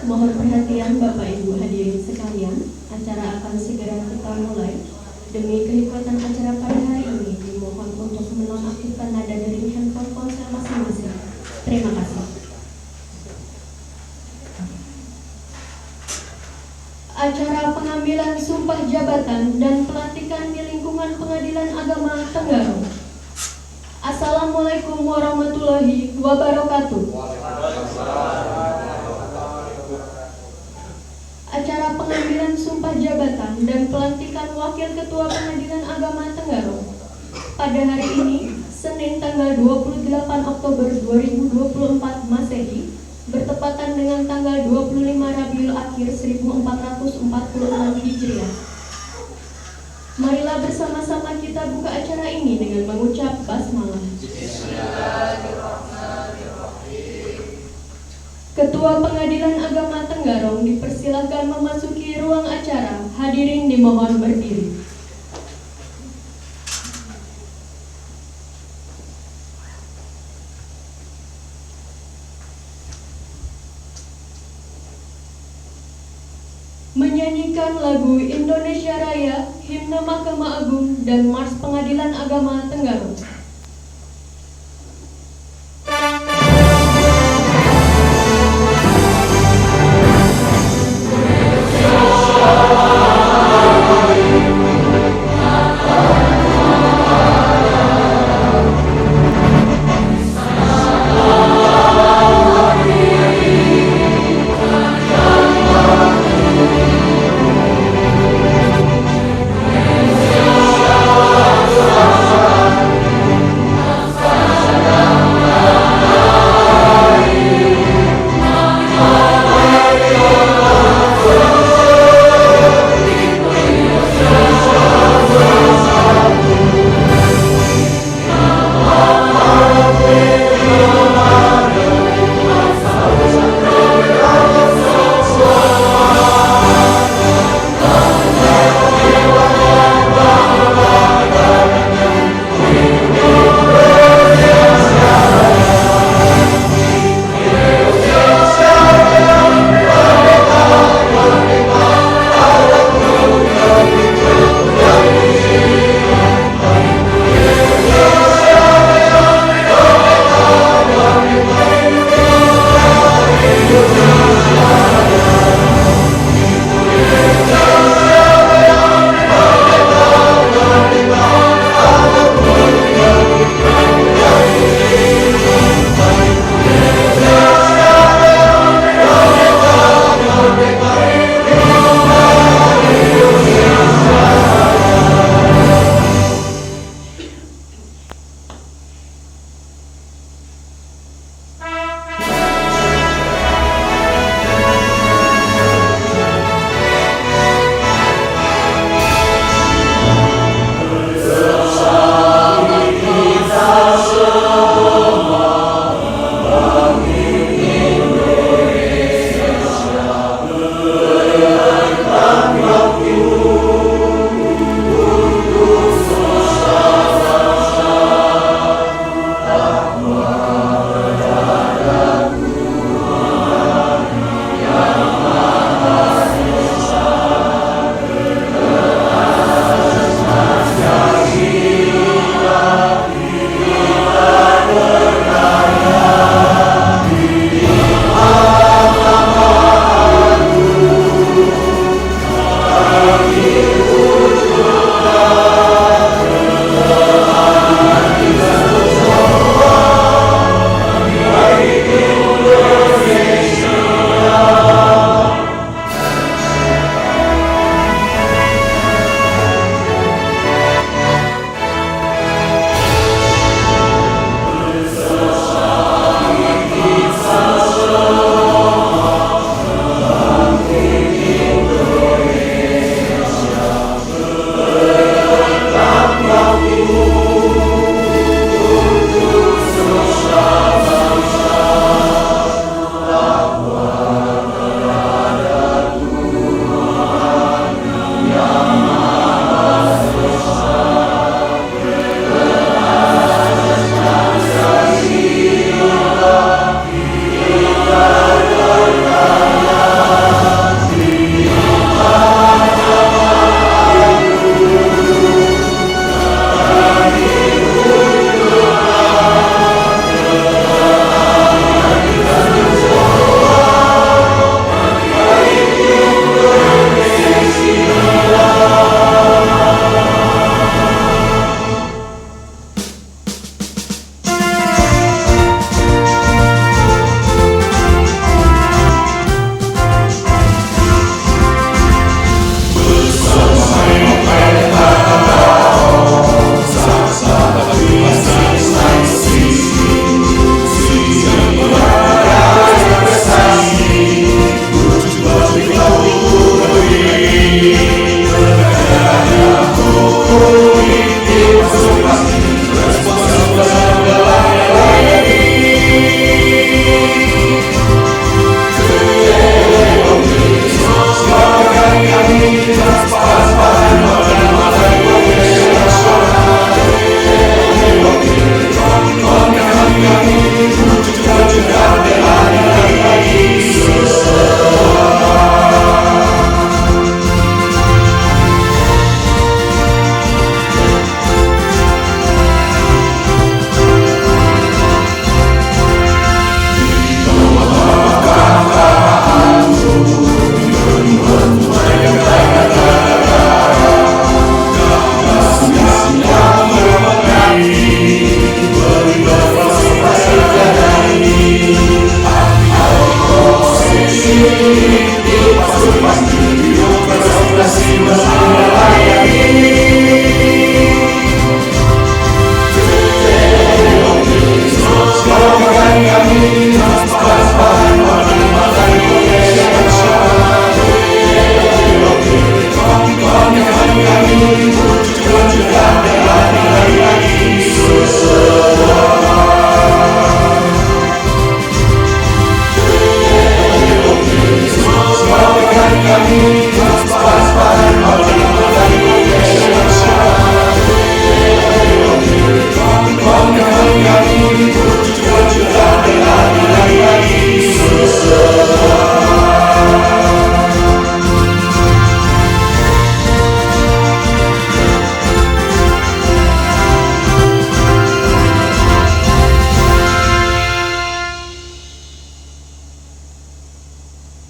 Mohon perhatian Bapak Ibu hadirin sekalian, acara akan segera kita mulai. Demi kehikmatan acara pada hari ini, dimohon untuk menonaktifkan nada dari handphone ponsel masing-masing. Terima kasih. Acara pengambilan sumpah jabatan dan pelantikan di lingkungan Pengadilan Agama Tenggarong. Assalamualaikum warahmatullahi wabarakatuh. Acara pengambilan sumpah jabatan dan pelantikan Wakil Ketua Pengadilan Agama Tenggarong pada hari ini, Senin tanggal 28 Oktober 2024 Masehi, bertepatan dengan tanggal 25 Rabiul Akhir 1446 Hijriah. Marilah bersama-sama kita buka acara ini dengan mengucap basmalah. Ketua Pengadilan Agama Tenggarong dipersilakan memasuki ruang acara. Hadirin dimohon berdiri. Menyanyikan lagu Indonesia Raya, Himne Mahkamah Agung, dan Mars Pengadilan Agama Tenggarong.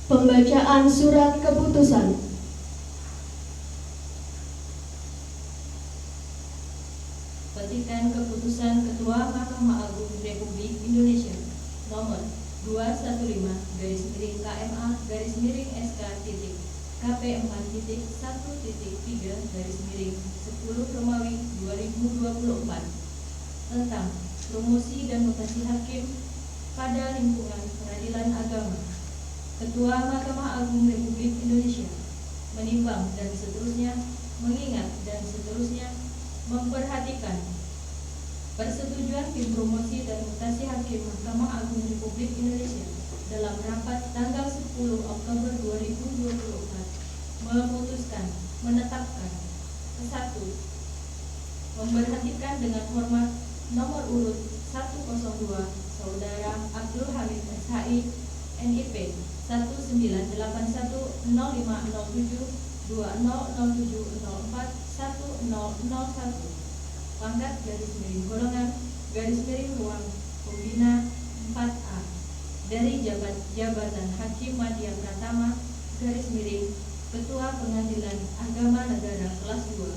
Pembacaan surat keputusan. Petikan keputusan Ketua Mahkamah Agung Republik Indonesia nomor 215-KPM-1-10 tentang promosi dan mutasi hakim pada lingkungan peradilan agama. Ketua Mahkamah Agung Republik Indonesia menimbang dan seterusnya, mengingat dan seterusnya, memperhatikan persetujuan tim promosi dan mutasi hakim Mahkamah Agung Republik Indonesia dalam rapat tanggal 10 Oktober 2024 memutuskan menetapkan 1. Memberhentikan dengan hormat nomor urut 102 Saudara Abdul Hamid SHI NIP 198105072007041001 pangkat _golongan _ruang pembina 4A dari jabatan Hakim Madya Pratama Ketua Pengadilan Agama Negara kelas 2.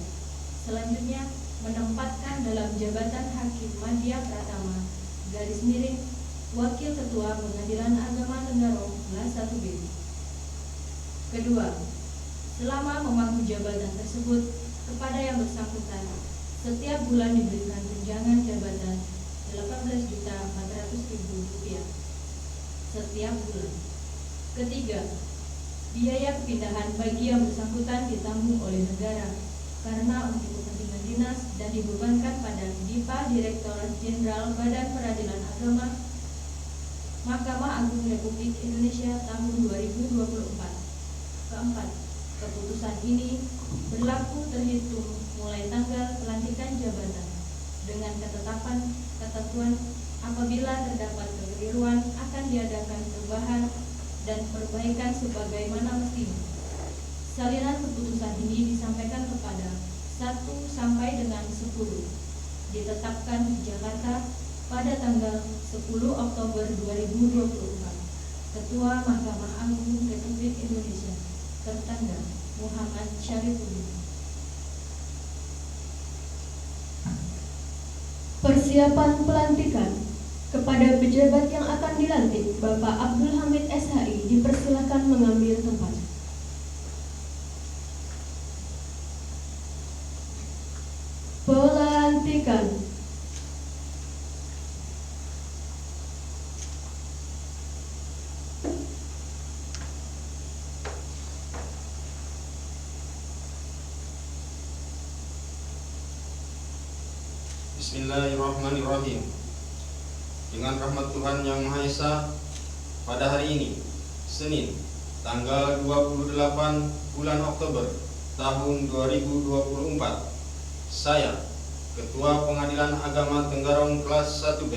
Selanjutnya menempatkan dalam jabatan Hakim Madya Pratama Wakil Ketua Pengadilan Agama Tenggarong kelas 1B. Kedua, selama memangku jabatan tersebut kepada yang bersangkutan setiap bulan diberikan tunjangan jabatan Rp18.400.000 setiap bulan. Ketiga, biaya kepindahan bagi yang bersangkutan ditanggung oleh negara karena untuk kepentingan dinas dan dibebankan pada DIPA Direktorat Jenderal Badan Peradilan Agama Mahkamah Agung Republik Indonesia tahun 2024. Keempat, keputusan ini berlaku terhitung mulai tanggal pelantikan jabatan dengan ketetapan ketentuan apabila terdapat kekeliruan akan diadakan perubahan dan perbaikan sebagaimana mestinya. Salinan keputusan ini disampaikan kepada 1 sampai dengan 10. Ditetapkan di Jakarta pada tanggal 10 Oktober 2024. Ketua Mahkamah Agung Republik Indonesia tertanda Muhammad Syarifuddin. Persiapan pelantikan kepada pejabat yang akan dilantik. Bapak Abdul Hamid SHI dipersilakan mengambil tempat. Pelantikan. Bismillahirrahmanirrahim. Dengan rahmat Tuhan Yang Maha Esa, pada hari ini, Senin, tanggal 28 bulan Oktober tahun 2024, saya, Ketua Pengadilan Agama Tenggarong kelas 1B,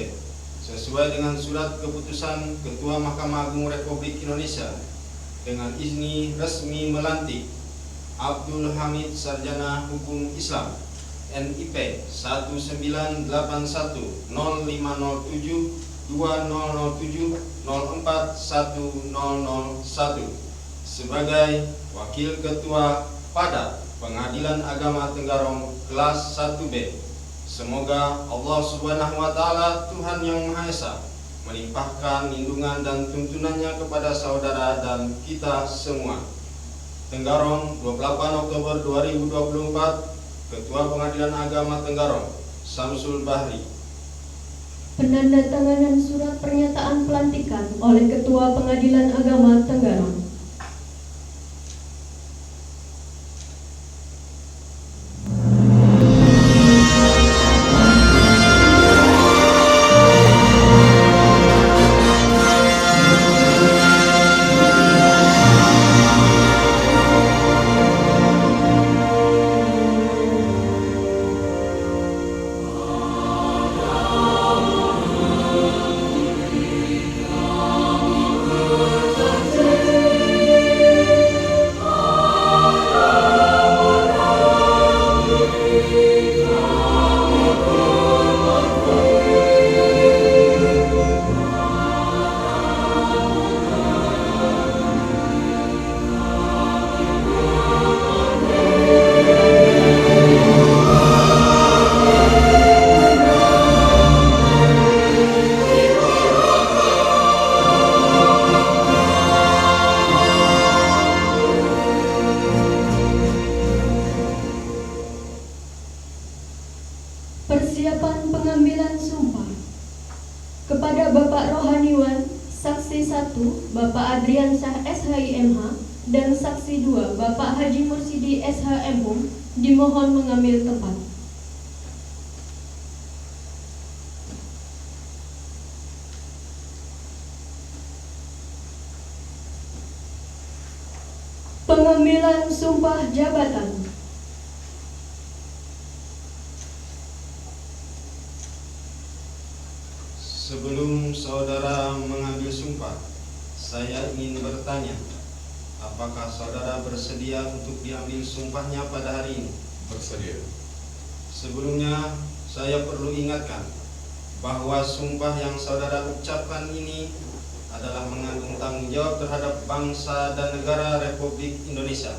sesuai dengan surat keputusan Ketua Mahkamah Agung Republik Indonesia, dengan izin resmi melantik Abdul Hamid Sarjana Hukum Islam NIP 1907-2007-041001 sebagai Wakil Ketua pada Pengadilan Agama Tenggarong kelas 1B. Semoga Allah Subhanahu wa Ta'ala, Tuhan Yang Maha Esa, melimpahkan lindungan dan tuntunannya kepada saudara dan kita semua. Tenggarong, 28 Oktober 2024. Ketua Pengadilan Agama Tenggarong, Samsul Bahri. Penandatanganan surat pernyataan pelantikan oleh Ketua Pengadilan Agama Tenggarong. Adriansyah SHIMH dan saksi 2 Bapak Haji Mursidi SHMHum dimohon mengambil tempat. Pengambilan sumpah jabatan. Sebelum saudara mengambil sumpah, saya ingin bertanya, apakah saudara bersedia untuk diambil sumpahnya pada hari ini? Bersedia. Sebelumnya, saya perlu ingatkan bahwa sumpah yang saudara ucapkan ini adalah mengandung tanggung jawab terhadap bangsa dan negara Republik Indonesia,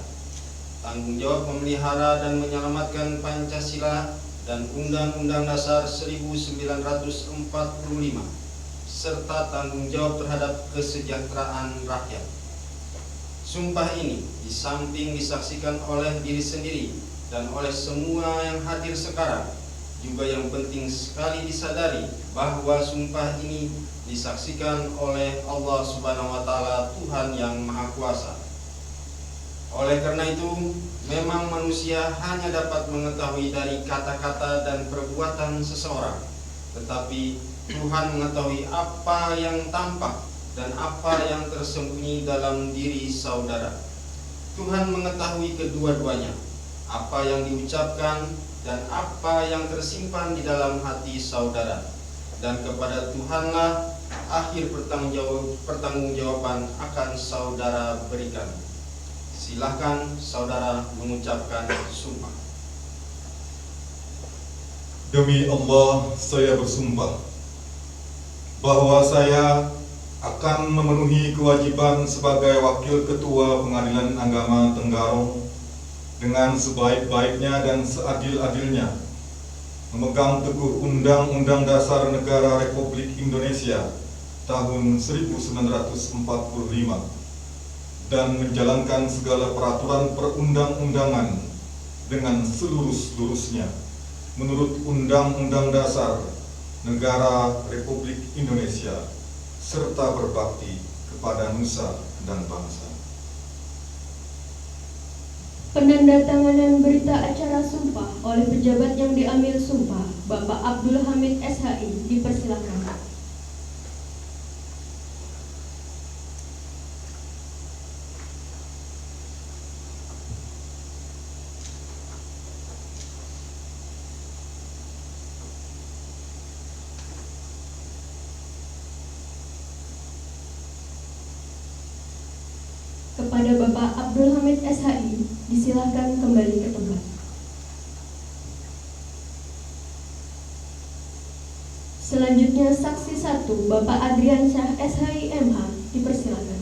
tanggung jawab memelihara dan menyelamatkan Pancasila dan Undang-Undang Dasar 1945, serta tanggung jawab terhadap kesejahteraan rakyat. Sumpah ini di samping disaksikan oleh diri sendiri dan oleh semua yang hadir sekarang, juga yang penting sekali disadari bahwa sumpah ini disaksikan oleh Allah Subhanahu wa Ta'ala, Tuhan yang Maha Kuasa. Oleh karena itu, memang manusia hanya dapat mengetahui dari kata-kata dan perbuatan seseorang, tetapi Tuhan mengetahui apa yang tampak dan apa yang tersembunyi dalam diri saudara. Tuhan mengetahui kedua-duanya, apa yang diucapkan dan apa yang tersimpan di dalam hati saudara. Dan kepada Tuhanlah akhir pertanggungjawaban akan saudara berikan. Silahkan saudara mengucapkan sumpah. Demi Allah, saya bersumpah bahwa saya akan memenuhi kewajiban sebagai Wakil Ketua Pengadilan Agama Tenggarong dengan sebaik-baiknya dan seadil-adilnya, memegang teguh Undang-Undang Dasar Negara Republik Indonesia tahun 1945 dan menjalankan segala peraturan perundang-undangan dengan seluruh-seluruhnya menurut Undang-Undang Dasar Negara Republik Indonesia, serta berbakti kepada nusa dan bangsa. Penandatanganan berita acara sumpah oleh pejabat yang diambil sumpah, Bapak Abdul Hamid SHI, dipersilakan. Kepada Bapak Abdul Hamid SHI, disilahkan kembali ke tempat. Selanjutnya saksi 1 Bapak Adriansyah SHIMH, dipersilakan.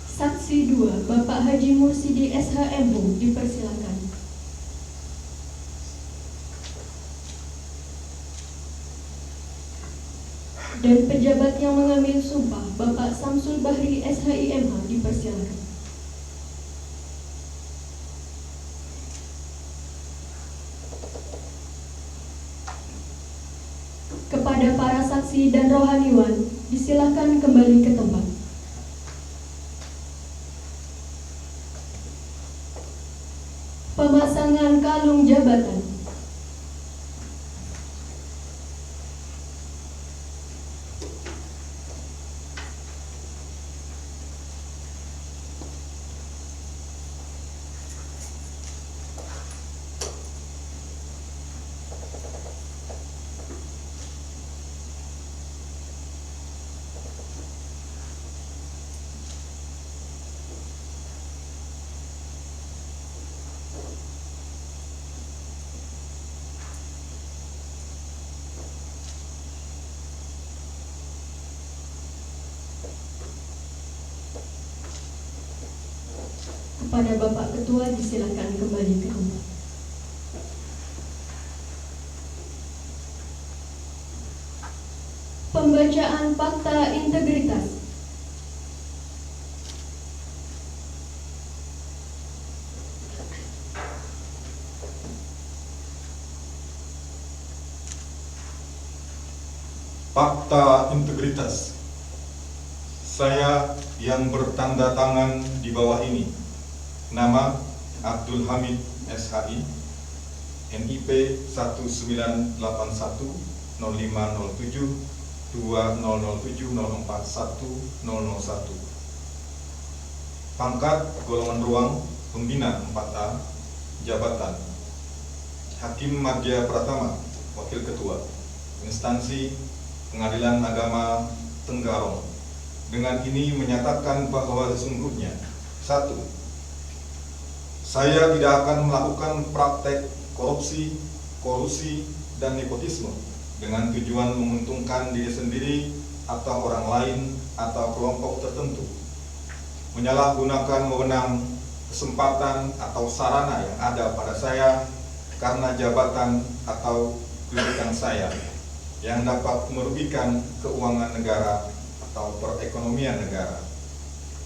Saksi 2 Bapak Haji Mursidi SHMHum, dipersilakan. Dan pejabat yang mengambil sumpah, Bapak Samsul Bahri SHIMH, dipersilakan. Kepada para saksi dan rohaniwan, disilahkan kembali ke tempat. Pemasangan kalung jabatan. Kepada Bapak Ketua, disilakan kembali ke tempat. Pembacaan fakta integritas. Fakta integritas. Saya yang bertanda tangan di bawah ini, nama Abdul Hamid SHI, NIP 1981 0507 2007 041 001. Pangkat golongan ruang pembina 4A, jabatan Hakim Madya Pratama, Wakil Ketua, instansi Pengadilan Agama Tenggarong. Dengan ini menyatakan bahwa sesungguhnya: 1. Saya tidak akan melakukan praktek korupsi, kolusi, dan nepotisme dengan tujuan menguntungkan diri sendiri atau orang lain atau kelompok tertentu, menyalahgunakan wewenang, kesempatan, atau sarana yang ada pada saya karena jabatan atau kedudukan saya yang dapat merugikan keuangan negara atau perekonomian negara.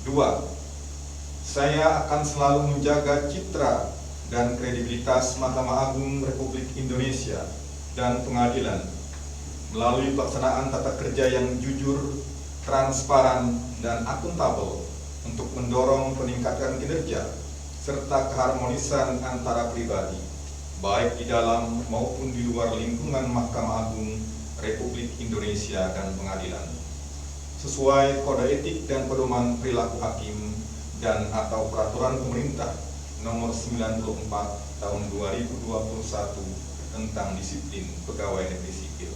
2. Saya akan selalu menjaga citra dan kredibilitas Mahkamah Agung Republik Indonesia dan pengadilan melalui pelaksanaan tata kerja yang jujur, transparan, dan akuntabel untuk mendorong peningkatan kinerja serta keharmonisan antara pribadi, baik di dalam maupun di luar lingkungan Mahkamah Agung Republik Indonesia dan pengadilan, sesuai kode etik dan pedoman perilaku hakim dan atau peraturan pemerintah nomor 94 tahun 2021 tentang disiplin pegawai negeri sipil.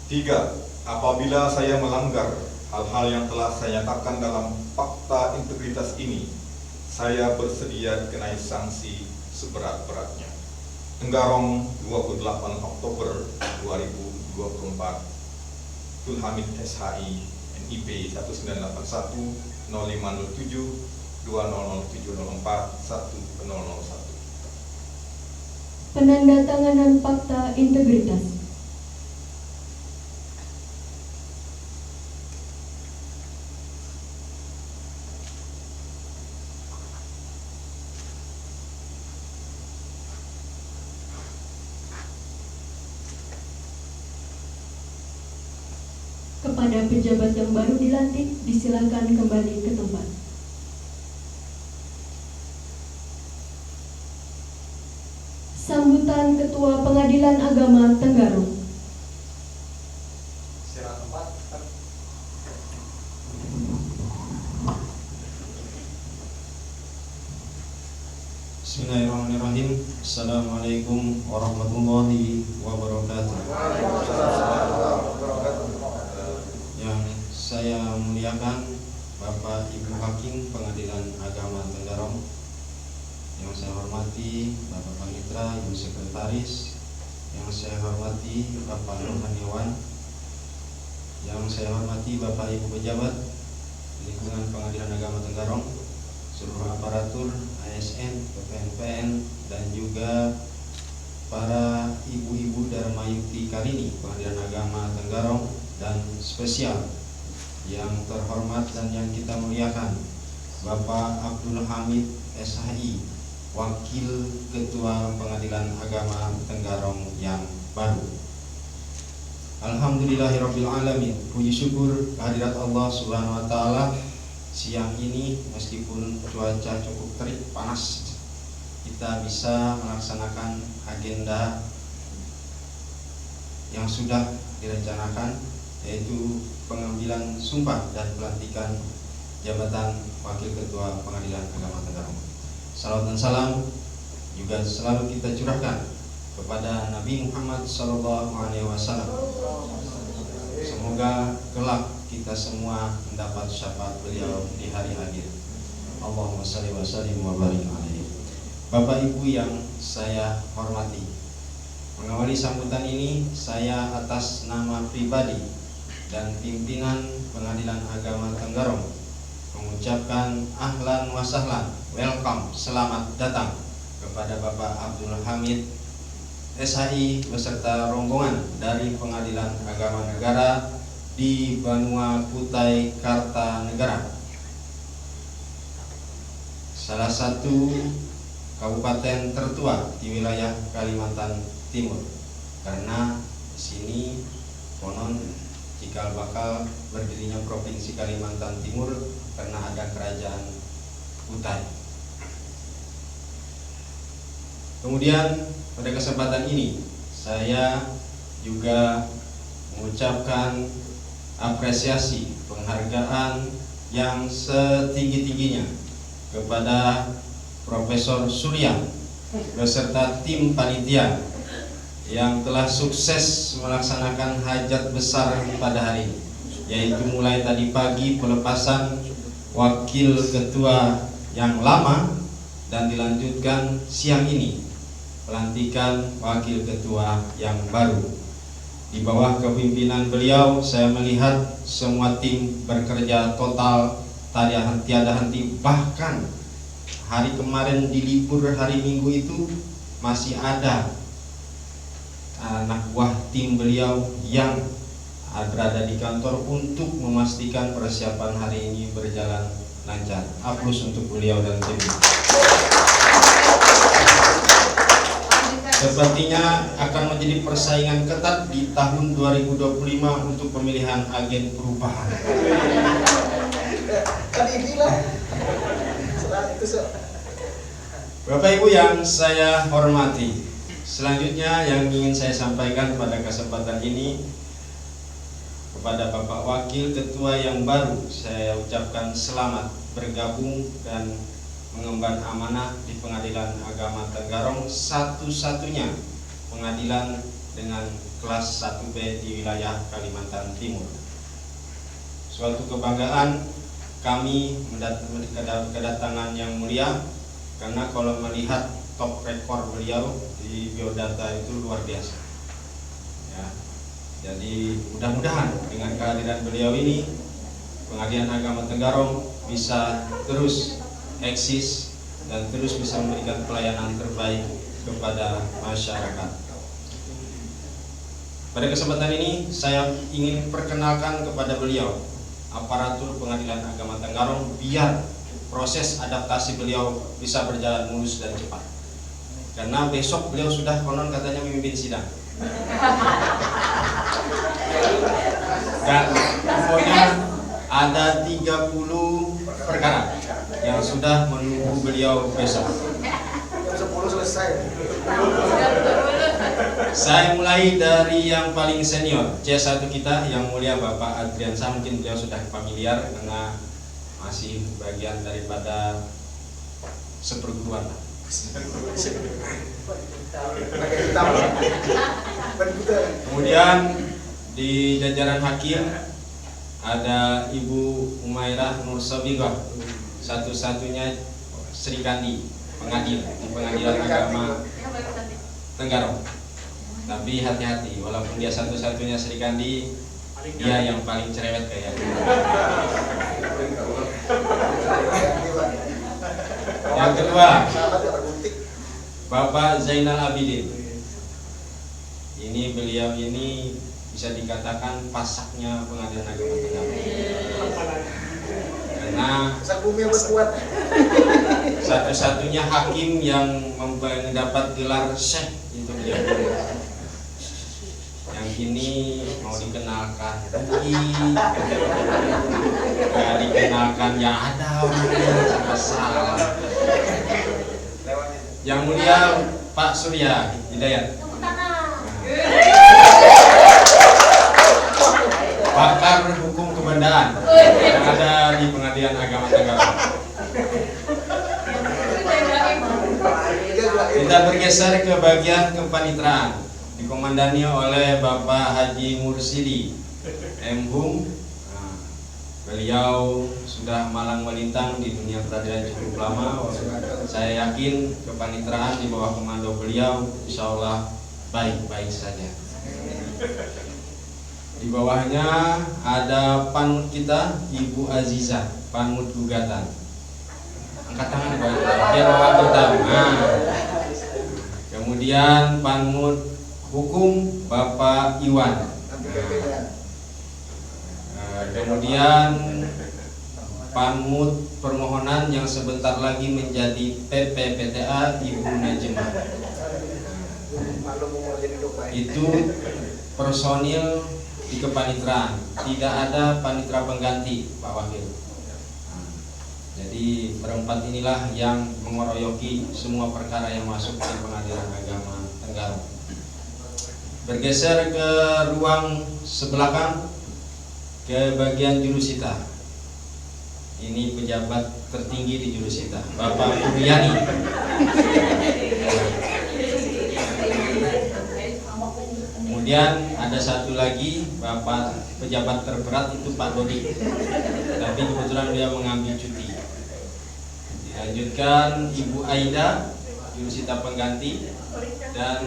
3. Apabila saya melanggar hal-hal yang telah saya nyatakan dalam fakta integritas ini, saya bersedia dikenai sanksi seberat-beratnya. Tenggarong, 28 Oktober 2024. Abdul Hamid SHI, NIP 1981 0507 2007 04 1001. Penandatanganan fakta integritas. Kepada pejabat yang baru dilantik, disilakan kembali ke tempat. Sambutan Ketua Pengadilan Agama Tenggarong. Bismillahirrahmanirrahim. Assalamualaikum warahmatullahi wabarakatuh. Yang saya muliakan Bapak Ibu Hakim Pengadilan Agama Tenggarong, yang saya hormati Bapak Panitra, Ibu Sekretaris, yang saya hormati Bapak Rohaniawan, yang saya hormati Bapak Ibu pejabat lingkungan Pengadilan Agama Tenggarong, seluruh aparatur ASN, PPNPN, dan juga para ibu-ibu Dharma Yukti Karini Pengadilan Agama Tenggarong, dan spesial yang terhormat dan yang kita muliakan Bapak Abdul Hamid SHI, Wakil Ketua Pengadilan Agama Tenggarong yang baru. Alhamdulillahirabbil alamin. Puji syukur kehadirat Allah Subhanahu wa taala, siang ini meskipun cuaca cukup terik panas, kita bisa melaksanakan agenda yang sudah direncanakan, yaitu pengambilan sumpah dan pelantikan jabatan Wakil Ketua Pengadilan Agama Tenggarong. Salawat dan salam juga selalu kita curahkan kepada Nabi Muhammad SAW. Semoga kelak kita semua mendapat syafaat beliau di hari akhir. Allahumma shalli wa sallim wa barik alaihi. Bapak Ibu yang saya hormati, mengawali sambutan ini saya atas nama pribadi dan pimpinan Pengadilan Agama Tenggarong mengucapkan ahlan wa sahlan, welcome, selamat datang kepada Bapak Abdul Hamid SHI beserta rombongan dari Pengadilan Agama Negara di Banua Kutai Kartanegara, salah satu kabupaten tertua di wilayah Kalimantan Timur, karena di sini konon cikal bakal berdirinya Provinsi Kalimantan Timur karena ada kerajaan Kutai. Kemudian pada kesempatan ini saya juga mengucapkan apresiasi penghargaan yang setinggi-tingginya kepada Profesor Surya beserta tim panitia yang telah sukses melaksanakan hajat besar pada hari ini, yaitu mulai tadi pagi pelepasan wakil ketua yang lama dan dilanjutkan siang ini pelantikan wakil ketua yang baru. Di bawah kepimpinan beliau saya melihat semua tim bekerja total tiada henti, bahkan hari kemarin di libur hari Minggu itu masih ada anak buah tim beliau yang berada di kantor untuk memastikan persiapan hari ini berjalan lancar. Aplaus untuk beliau dan tim. Sepertinya akan menjadi persaingan ketat di tahun 2025 untuk pemilihan agen perubahan. Bapak Ibu yang saya hormati, selanjutnya yang ingin saya sampaikan pada kesempatan ini kepada Bapak Wakil Ketua yang baru, saya ucapkan selamat bergabung dan mengemban amanah di Pengadilan Agama Tenggarong, satu-satunya pengadilan dengan kelas 1B di wilayah Kalimantan Timur. Suatu kebanggaan kami kedatangan yang mulia, karena kalau melihat top rekor beliau di biodata itu luar biasa. Ya, jadi mudah-mudahan dengan kehadiran beliau ini Pengadilan Agama Tenggarong bisa terus eksis dan terus bisa memberikan pelayanan terbaik kepada masyarakat. Pada kesempatan ini saya ingin perkenalkan kepada beliau aparatur Pengadilan Agama Tenggarong biar proses adaptasi beliau bisa berjalan mulus dan cepat. Karena besok beliau sudah konon katanya memimpin sidang. Dan pokoknya ada 30 perkara yang sudah menunggu beliau besok. Jam 10 selesai. Saya mulai dari yang paling senior, C1 kita yang mulia Bapak Adriansa. Mungkin beliau sudah familiar karena masih bagian daripada seperguruan. Kemudian di jajaran hakim ada Ibu Umairah Nur Sabigah, satu-satunya Sri Kandi pengadil di Pengadilan Agama Tenggarong. Tapi hati-hati, walaupun dia satu-satunya Sri Kandi, dia yang paling cerewet kayaknya. Yang kedua, Bapak Zainal Abidin. Ini beliau ini bisa dikatakan pasaknya Pengadilan Agama Tenggarong. Karena satu-satunya hakim yang mendapat gelar Syekh itu beliau. Yang ini mau dikenalkan nggak dikenalkan ya ada orangnya salah. Yang mulia Pak Surya Hidayat, pakar hukum kebendaan yang ada di Pengadilan Agama Tenggarong. Kita bergeser ke bagian kepanitraan, dikomandani oleh Bapak Haji Mursidi M.Hum. Beliau sudah malang melintang di dunia peradilan cukup lama. Saya yakin kepanitraan di bawah komando beliau insya Allah baik-baik saja. Di bawahnya ada panmut kita Ibu Aziza, panmut gugatan. Angkat tangan biar wakil tahu. Kemudian panmut hukum Bapak Iwan. Kemudian panmut permohonan yang sebentar lagi menjadi PPPTA Ibu Najimah. Itu personil di kepanitraan. Tidak ada panitera pengganti, Pak Wakil. Nah, jadi berempat inilah yang mengoroyoki semua perkara yang masuk ke Pengadilan Agama Tenggarong. Bergeser ke ruang sebelakang, ke bagian jurusita. Ini pejabat tertinggi di jurusita, Bapak Puryani. Kemudian ada satu lagi Bapak pejabat terberat, itu Pak Dodi. Tapi kebetulan dia mengambil cuti. Dilanjutkan Ibu Aida, jurusita pengganti, dan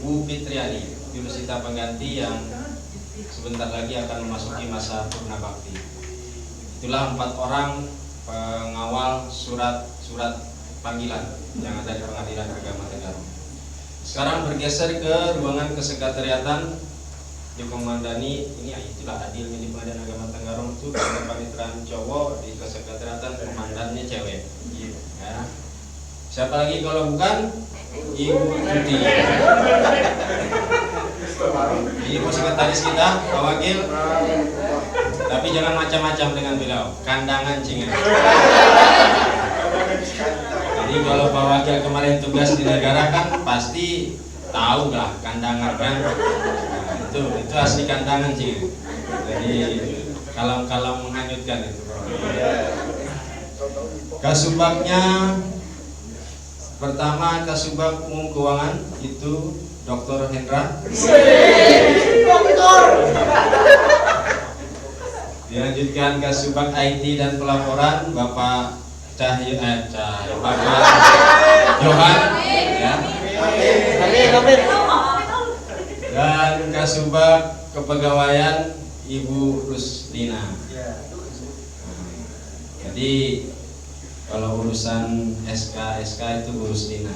Bu Fitriani, jurusita pengganti yang sebentar lagi akan memasuki masa purna bakti. Itulah 4 orang pengawal surat panggilan yang ada di Pengadilan Agama Tenggarong. Sekarang bergeser ke ruangan kesekretariatan, dikomandani, ini itulah adilnya di Pengadilan Agama Tenggarong itu, ada panitiran cowok, di kesekretariatan komandannya cewek. Ya. Siapa lagi kalau bukan Ibu Tuti. Ini sekretaris kita, Pak Wakil. Tapi jangan macam-macam dengan beliau, kandangan cingan. Jadi kalau Pak Wakil kemarin tugas di negara kan pasti tahu lah kandangan kan. Nah, itu asli kandangan cingan. Jadi kalau menghanyutkan itu. Kasubagnya pertama, Kasubag Umum Keuangan itu Dr. Hendra. Dilanjutkan Kasubag IT dan Pelaporan Bapak Bapak Johan, ya. Dan Kasubag Kepegawaian Ibu Rusdina. Jadi kalau urusan SK itu Bu Rusdina.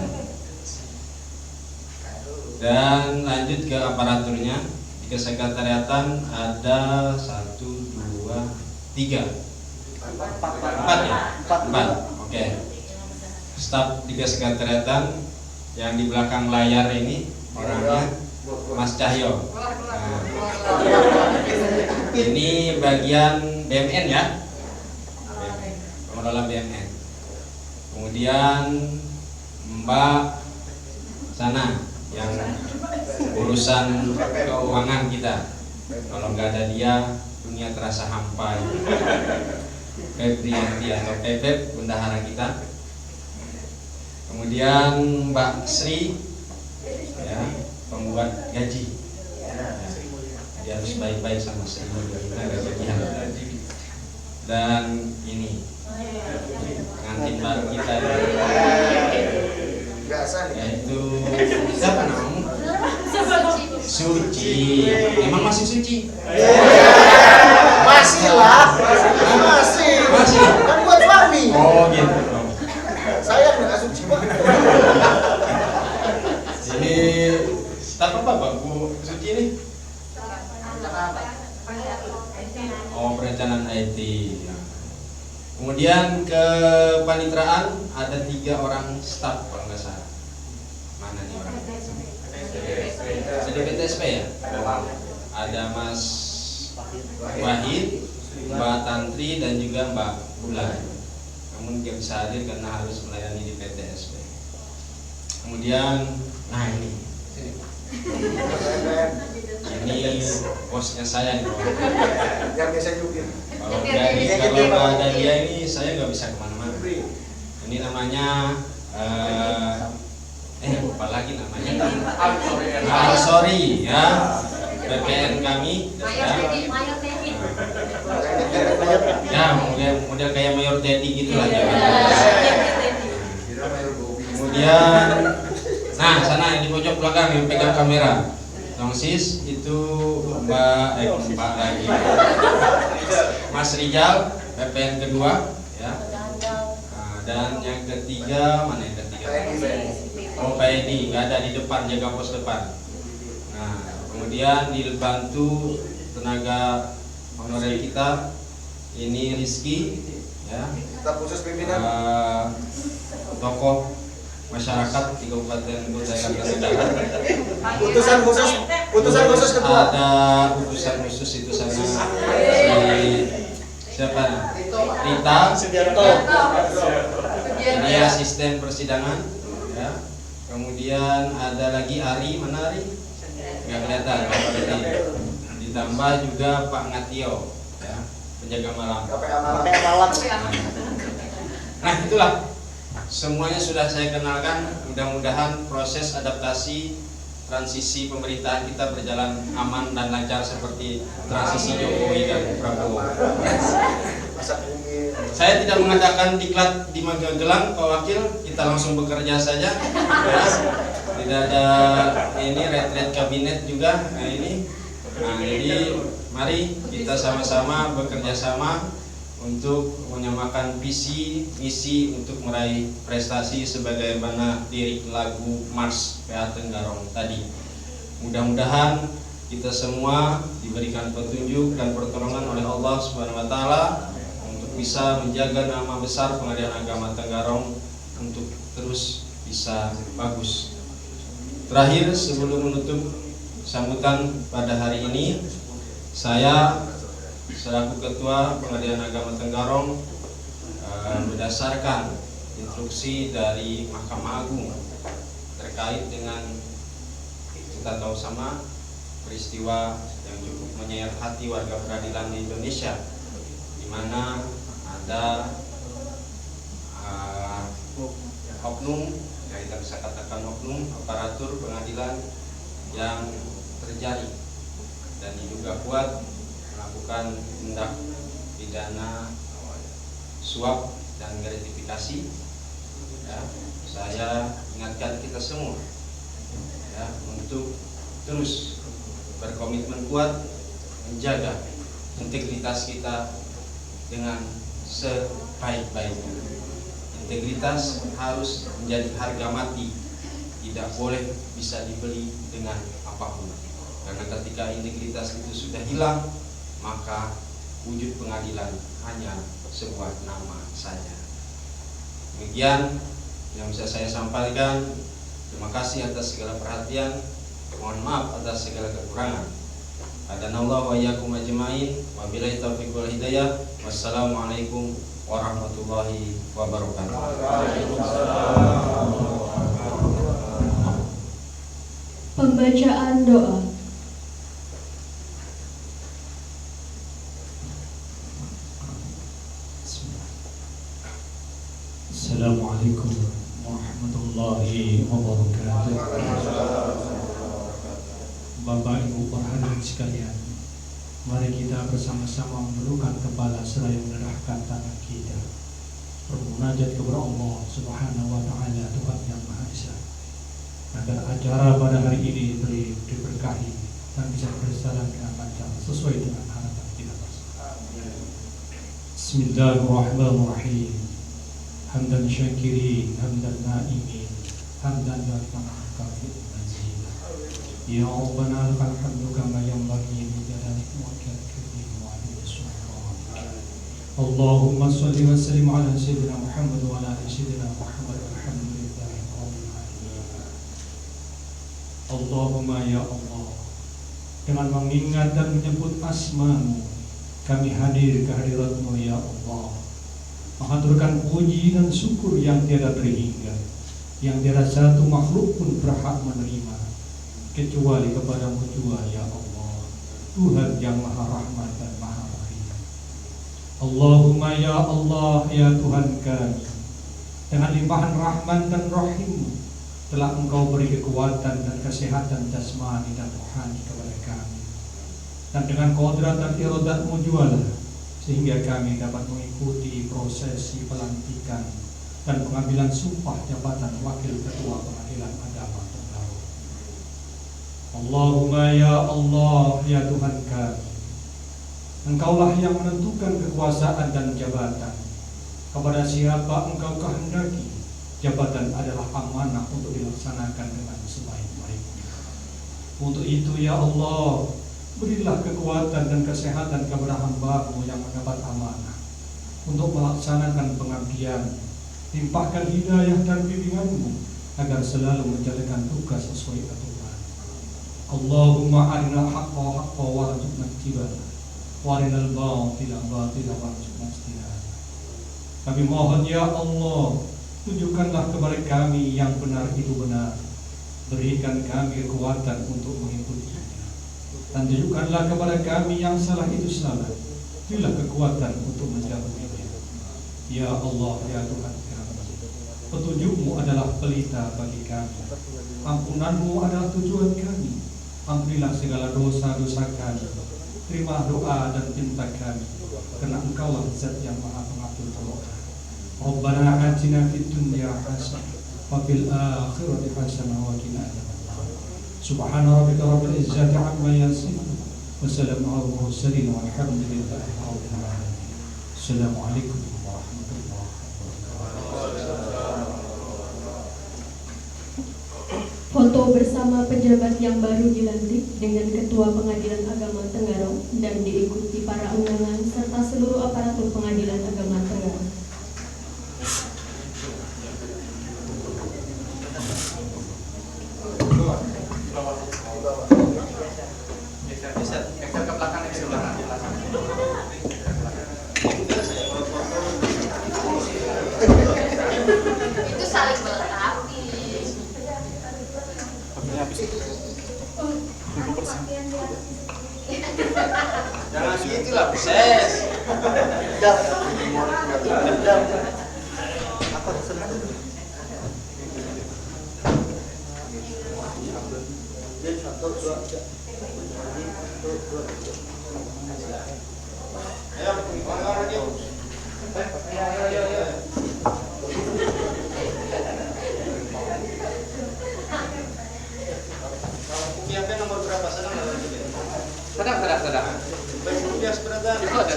Dan lanjut ke aparaturnya. Di kesekretariatan ada 1, 2, 3, 4 ya? 4. Oke. Staf di kesekretariatan yang di belakang layar ini orangnya Mas Cahyo. Nah, ini bagian BMN ya, pengelola BMN. Kemudian Mbak Sana yang urusan keuangan kita. Kalau nggak ada dia, dunia terasa hampa. Febrianti atau Pepep, bendahara kita. Kemudian Mbak Sri, ya, pembuat gaji. Ya, dia harus baik-baik sama Sri, kita nggak gajian. Dan ini pengantin baru kita, yaitu siapa namamu? Suci. Emang masih suci? Masih lah. Masih. Kan buat suami. Oh gitu. Saya nggak suci Pak. Ini staf apa Pak Bu Suci ini? Oh, perencanaan IT. Ya. Kemudian ke paniteraan ada 3 orang staf kalau nggak salah. Mana nih orang? Ada PTSP ya? Ada Mas Wahid, Mbak Tantri, dan juga Mbak Bulan. Namun dia bisa hadir karena harus melayani di PTSP. Kemudian, nah ini bosnya saya nih. Yang biasa jubir. Kalau nggak ada dia ini saya nggak bisa kemana-mana. Ini namanya lupa lagi namanya. Sorry ya, BPN kami. Ya, model kayak Mayor Teddy gitulah ya. Kemudian, nah sana yang di pojok belakang yang pegang kamera, Tongsis itu Mbak lagi, Mas Rijal, PPN kedua, ya. Nah, dan yang ketiga mana yang ketiga? Oh, Pak Edi, nggak ada di depan, jaga pos depan. Nah, kemudian dibantu tenaga honorer kita, ini Rizky, ya. Staf khusus pimpinan. Tokoh masyarakat di Kabupaten Kutai Kartanegara. Utusan khusus Utusan khusus ketua. Ada utusan khusus itu sana si siapa? Rita. Sugiarto. Ini asisten persidangan. Ya. Kemudian ada lagi Ari, mana Ari? Nggak kelihatan. Ditambah juga Pak Ngatio, ya, penjaga malam. KPA malam. Nah itulah semuanya sudah saya kenalkan. Mudah-mudahan proses adaptasi transisi pemerintahan kita berjalan aman dan lancar seperti transisi Jokowi dan Prabowo. Saya tidak mengadakan diklat di Magelang, Pak Wakil, kita langsung bekerja saja. Ya. Tidak ada ini retret kabinet juga. Nah ini, jadi mari kita sama-sama bekerja sama untuk menyamakan visi misi untuk meraih prestasi sebagaimana lirik lagu Mars PA Tenggarong tadi. Mudah-mudahan kita semua diberikan petunjuk dan pertolongan oleh Allah Subhanahu wa taala untuk bisa menjaga nama besar Pengadilan Agama Tenggarong untuk terus bisa bagus. Terakhir, sebelum menutup sambutan pada hari ini, saya selaku Ketua Pengadilan Agama Tenggarong berdasarkan instruksi dari Mahkamah Agung terkait dengan, kita tahu sama, peristiwa yang cukup menyayat hati warga peradilan di Indonesia, di mana ada oknum, ya kita bisa katakan oknum aparatur pengadilan yang terjadi dan diduga kuat melakukan tindak pidana suap dan gratifikasi. Ya, saya ingatkan kita semua ya, untuk terus berkomitmen kuat menjaga integritas kita dengan sebaik-baiknya. Integritas harus menjadi harga mati, tidak boleh bisa dibeli dengan apapun. Karena ketika integritas itu sudah hilang, maka wujud pengadilan hanya sebuah nama saja. Demikian yang bisa saya sampaikan. Terima kasih atas segala perhatian. Mohon maaf atas segala kekurangan. Hadanallahu wa iyyakum ajmain. Wabillahi taufiq wal hidayah. Wassalamualaikum warahmatullahi wabarakatuh. Pembacaan doa. Assalamualaikum warahmatullahi wabarakatuh. Bapak Ibu hadirin sekalian, mari kita bersama-sama menundukkan kepala seraya menyerahkan tangan kita, bermunajat kepada Allah Subhanahu wa taala, Tuhan yang Maha Esa, agar acara pada hari ini diberkahi dan bisa berjalan dengan lancar sesuai dengan harapan kita bersama. Bismillahirrahmanirrahim. Hamdan syakirin, hamdan na'imin, hamdan liman kafi'un mazid. Ya Rabbana lakal hamdu kama yanbaghi li jalalika wajhika al-karim wa 'azimi sultanik. Allahumma shalli wa sallim ala sayyidina Muhammad wa ala ali sayyidina Muhammad walhamdulillahi rabbil alamin. Allahumma ya Allah, dengan mengingat dan menyebut asma-Mu, kami hadir ke hadirat-Mu ya Allah, mengaturkan puji dan syukur yang tiada terhingga, yang tiada satu makhluk pun berhak menerima kecuali kepada-Mu jua ya Allah, Tuhan yang Maha Rahmat dan Maha Rahim. Allahumma ya Allah, ya Tuhan kami, dengan limpahan rahmat dan rahim telah Engkau beri kekuatan dan kesehatan jasmani dan rohani kepada kami, dan dengan kodrat dan iradat-Mu jualah sehingga kami dapat mengikuti prosesi pelantikan dan pengambilan sumpah jabatan Wakil Ketua Pengadilan Agama Tenggarong. Allahumma ya Allah, ya Tuhan kami, Engkaulah yang menentukan kekuasaan dan jabatan. Kepada siapa Engkau kehendaki, jabatan adalah amanah untuk dilaksanakan dengan sebaik-baiknya. Untuk itu ya Allah, berilah kekuatan dan kesehatan kepada hamba-Mu yang mendapat amanah untuk melaksanakan pengabdian. Limpahkan hidayah dan bimbingan-Mu agar selalu menjalankan tugas sesuai aturan. Allahumma arinal haqqa haqqa warzuqna ittiba'ah wa arinal batila batila warzuqna ijtinabah. Kami mohon ya Allah, tunjukkanlah kepada kami yang benar itu benar, berikan kami kekuatan untuk mengikutinya, dan tunjukkanlah kepada kami yang salah itu salah, berilah kekuatan untuk menjauhinya. Ya Allah, ya Tuhan kami, petunjukmu adalah pelita bagi kami, ampunanmu adalah tujuan kami. Ampunilah segala dosa-dosa kami, terima doa dan cinta kami, karena Engkaulah Zat yang Maha Pengatur dosa. Rabbana atina fid dunya hasanah wa fil akhirati hasanah wa qina adzabannar. Subhana rabbika rabbil izzati amma yasifun wa salamun alal mursalin walhamdulillahi rabbil alamin. Assalamualaikum warahmatullahi wabarakatuh. Foto bersama pejabat yang baru dilantik dengan Ketua Pengadilan Agama Tenggarong dan diikuti para undangan serta seluruh aparatur Pengadilan Agama Tenggarong. Itu saling melengkapi. Jangan gitu lah, Ses. Apa senang? Jadi 1, 2, 3. Ayo, bangga lagi. Ayo. Rupiahnya nomor berapa? Sedang ada lagi. Sedang. Baik, rupiah seberapa? Itu ada.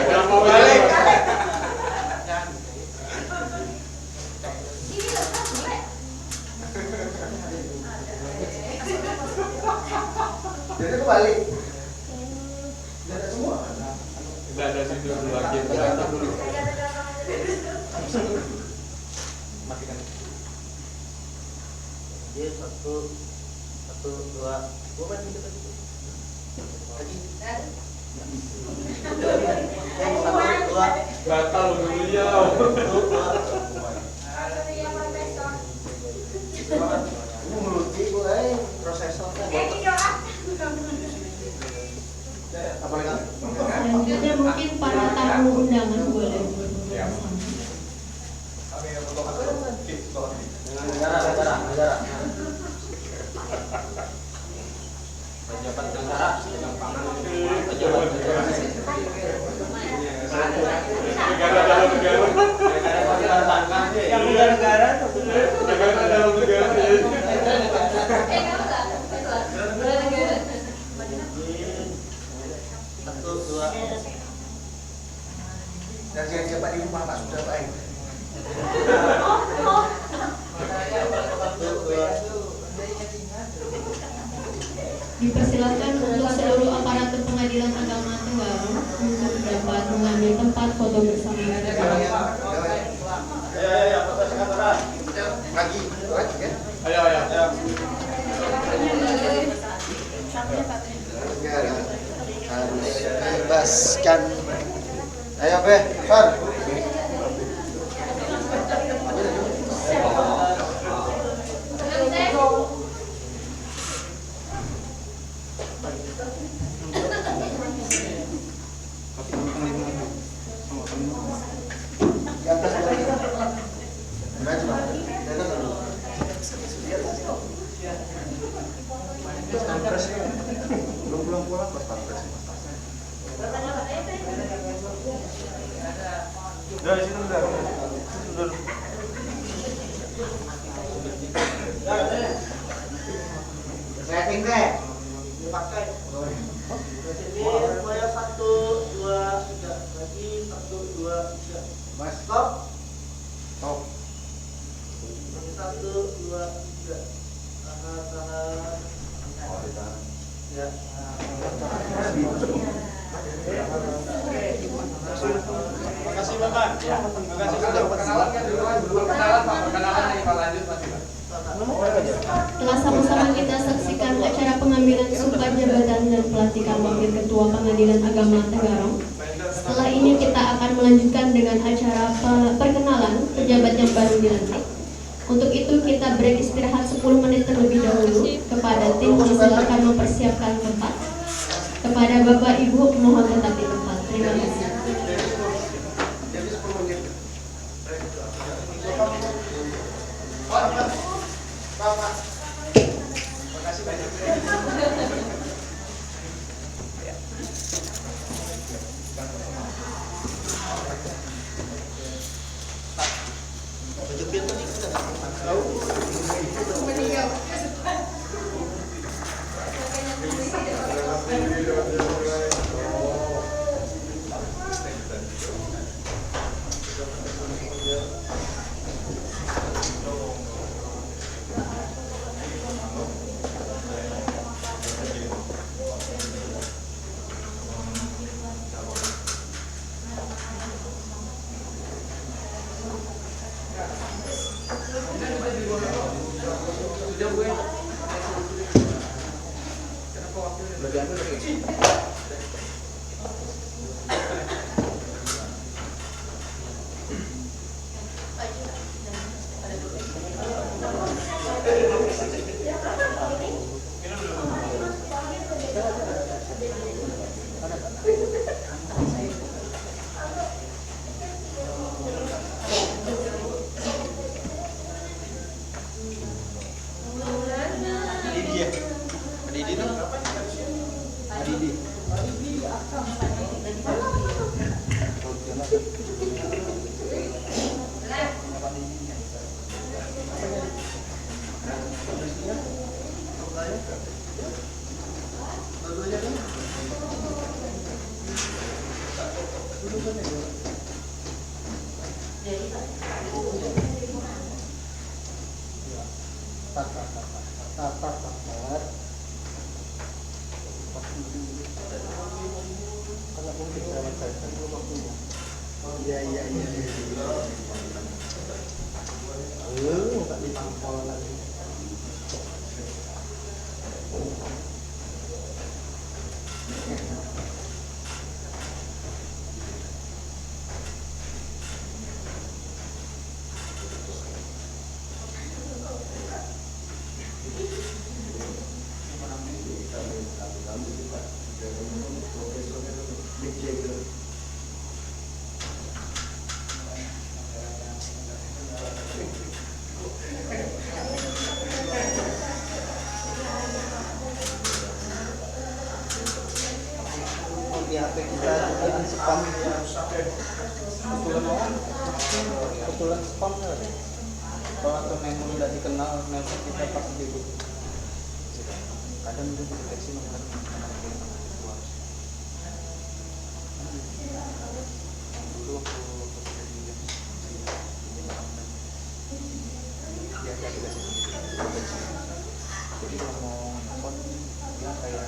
Pulang mau balik. Jadi kembali. Ada semua. Tidak ada situ lagi. Matikan. Dia 1, 2. Gua main gitu lagi. Lagi. 1, 2. Batal beliau. 1, 2. Mulut ibu, prosesor kan. Apa lagi? Selanjutnya mungkin para tamu undangan boleh bersama. Negara. Pejabat negara, pegang pangan. Pejabat negara. Negara dalam negara. Yang negara tuh. Negara dalam negara. Dan siapa di rumah Pak sudah baik. Dipersilakan untuk seluruh aparatur Pengadilan Agama Tenggarong untuk dapat mengambil tempat foto bersama. Ayo, foto sekarang. Lagi kan? Ayo. Negara harus bebaskan. Ayo Be, Far. Di atas lagi. Enggak cuma. Pampres. Belum pulang pas pampres. Dari sini udah. Setting deh. Dipakai. Semuanya 1, 2, 3. Lagi 1, 2, 3. Mas, stop. Stop. 1, 2, 3. Tahan. Oh, ditahan. Ya. Makasih Bapak. Makasih sudah Perkenalan kan dulu. Perkenalan Pak. Perkenalan nih Pak, lanjut Pak. Telah sama-sama kita saksikan acara pengambilan sumpah jabatan dan pelantikan Wakil Ketua Pengadilan Agama Tenggarong. Setelah ini kita akan melanjutkan dengan acara perkenalan pejabat yang baru dilantik. Untuk itu kita break istirahat 10 menit terlebih dahulu. Kepada tim silakan mempersiapkan tempat. Kepada Bapak Ibu mohon tetap di tempat. Terima kasih. Kebetulan spam ya. Kalau atau memang udah dikenal, memang kita pasti dulu. Kadang itu deteksi nomor. Dulu biasa dikasih jadi kalau mau nelfon dia kayak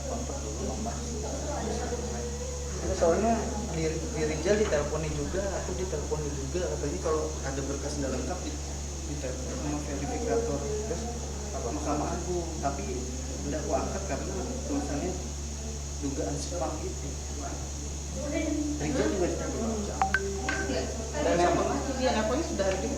kontak dulu nomor. Soalnya di Rijal diteleponin juga, aku diteleponin juga, katanya kalau ada berkas nggak lengkap ditelepon sama verifikator terus Mahkamah Agung, tapi tidak aku angkat karena tulisannya dugaan spam gitu. Rijal juga ditelepon. Dan nelponnya sudah hari ini.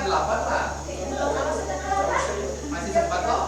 8 lah. Masih sempat kok.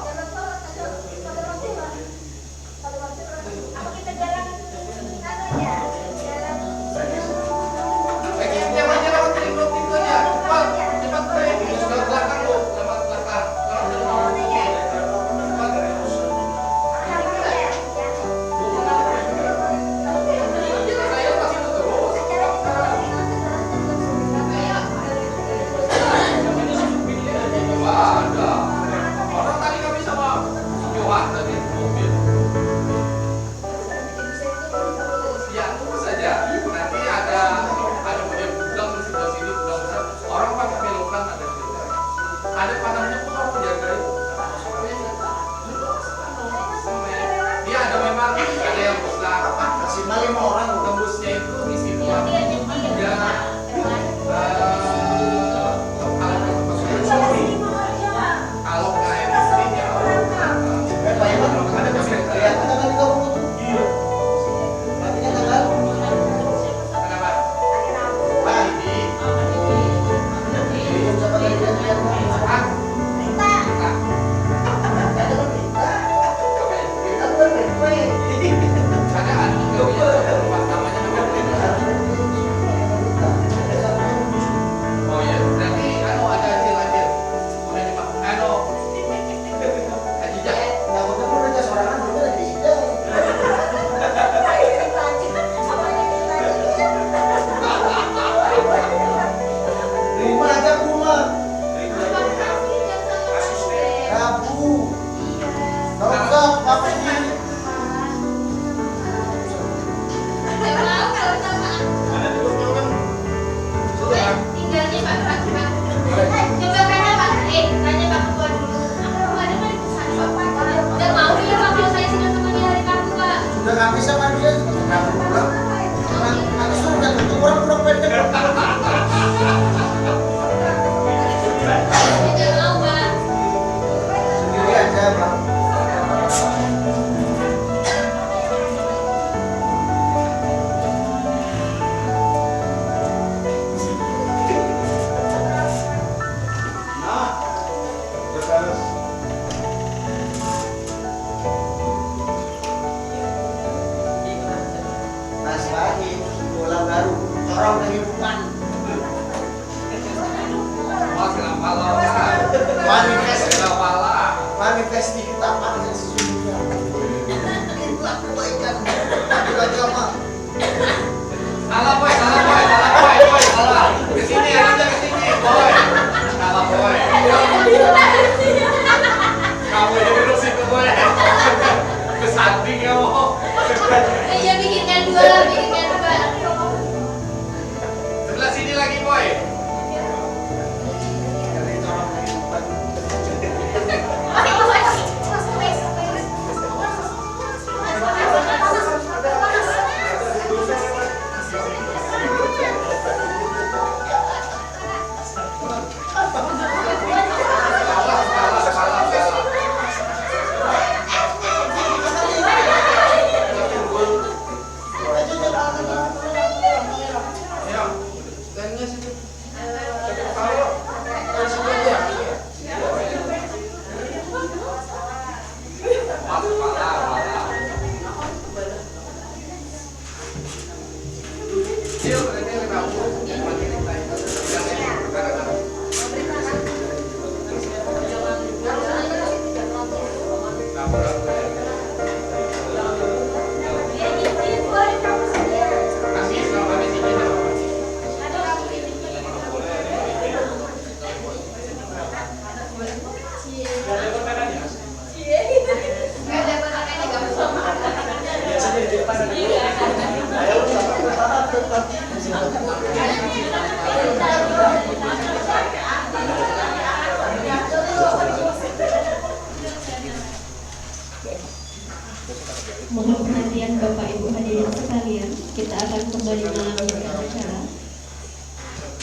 Mohon perhatian Bapak Ibu hadirin sekalian, kita akan kembali melanjutkan acara.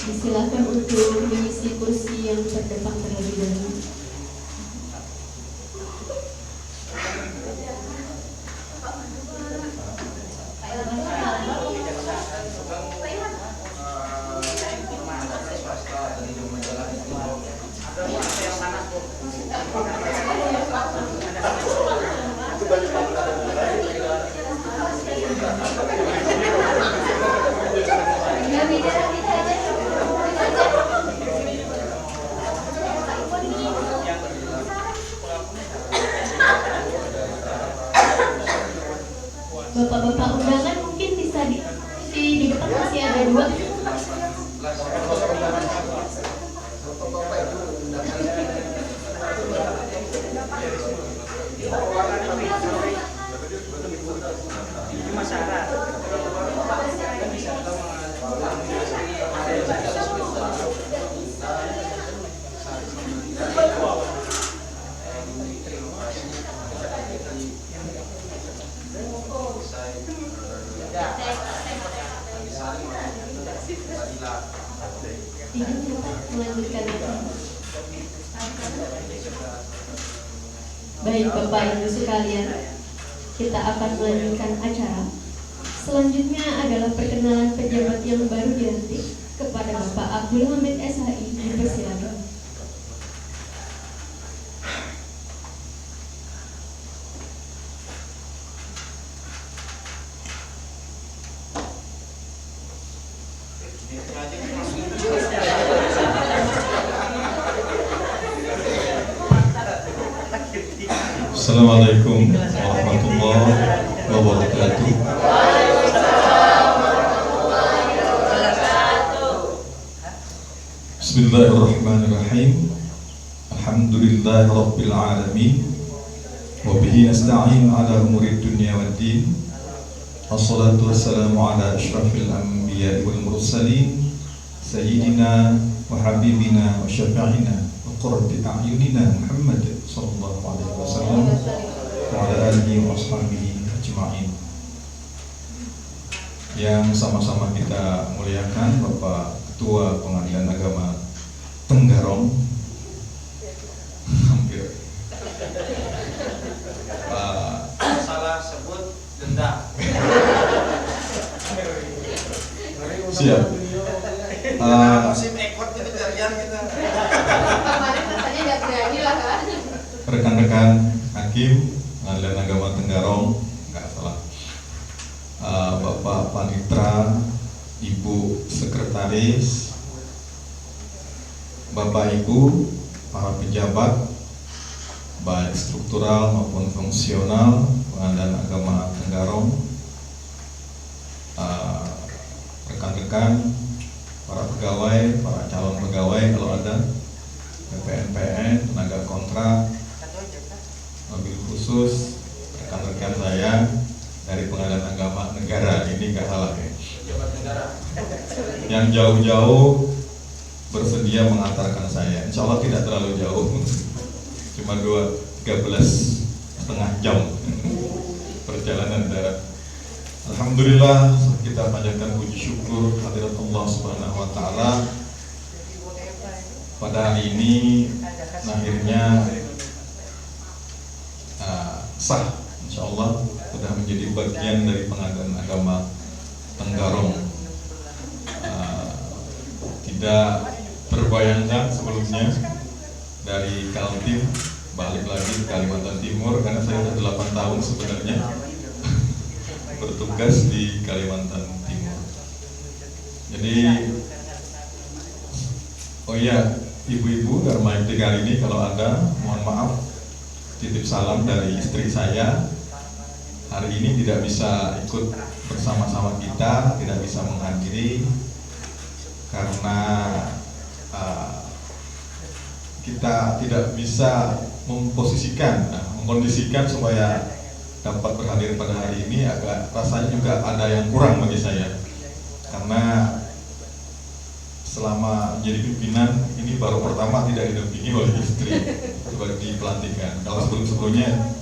Disilakan untuk mengisi kursi yang terdepan terlebih dahulu. Swasta dari majalah itu Bapak-bapak undangan mungkin bisa di depan masih ada dua. Cuma syarat. Tidak melanjutkan lagi. Baik Bapak Ibu sekalian, kita akan melanjutkan acara. Selanjutnya adalah perkenalan pejabat yang baru dilantik. Kepada Bapak Abdul Hamid SHI dipersilakan. Assalamualaikum warahmatullahi wabarakatuh. Bismillahirrahmanirrahim. Alhamdulillahi rabbil alamin. Wa bihi nasta'in ala umuri dunya waddin. Wassalatu wassalamu ala asyrafil anbiya'i wal mursalin sayyidina wa habibina wa syafi'ina wa qurrati a'yunina Muhammad sallallahu alaihi wasallam wa ala alihi wa ashabihi ajma'in. Yang sama-sama kita muliakan Bapak Ketua Pengadilan Agama Tenggarong, hampir Salah sebut denda. siap. Musim ekor jadi jarian kita. Kemarin rasanya nggak berani lah kan. Rekan-rekan hakim Pengadilan Agama Tenggarong, nggak salah, Bapak Panitra, Ibu Sekretaris, Bapak Ibu, para pejabat baik struktural maupun fungsional Pengadilan Agama Tenggarong, rekan-rekan, para pegawai, para calon pegawai kalau ada, PPNPN, tenaga kontrak, mobil khusus, rekan-rekan saya dari Pengadilan Agama Negara, ini nggak salah ya, yang jauh-jauh bersedia mengantarkan saya, insya Allah tidak terlalu jauh, cuma 13,5 jam perjalanan darat. Alhamdulillah, kita panjatkan puji syukur hadirat Allah Subhanahu wa taala. Pada hari ini akhirnya sah, insya Allah sudah menjadi bagian dari Pengadilan Agama Tenggarong. Tidak terbayangkan sebelumnya dari Kaltim balik lagi ke Kalimantan Timur, karena saya sudah 8 tahun sebenarnya bertugas di Kalimantan Timur. Jadi, oh iya, ibu-ibu Dharma Yukti kali ini kalau ada, mohon maaf, titip salam dari istri saya. Hari ini tidak bisa ikut bersama-sama kita, tidak bisa menghadiri karena kita tidak bisa memposisikan, mengkondisikan supaya dapat berhadir pada hari ini. Agak rasanya juga ada yang kurang bagi saya, karena selama menjadi pimpinan ini baru pertama tidak didampingi oleh istri sebagai pelantikan. Kalau sebelum-sebelumnya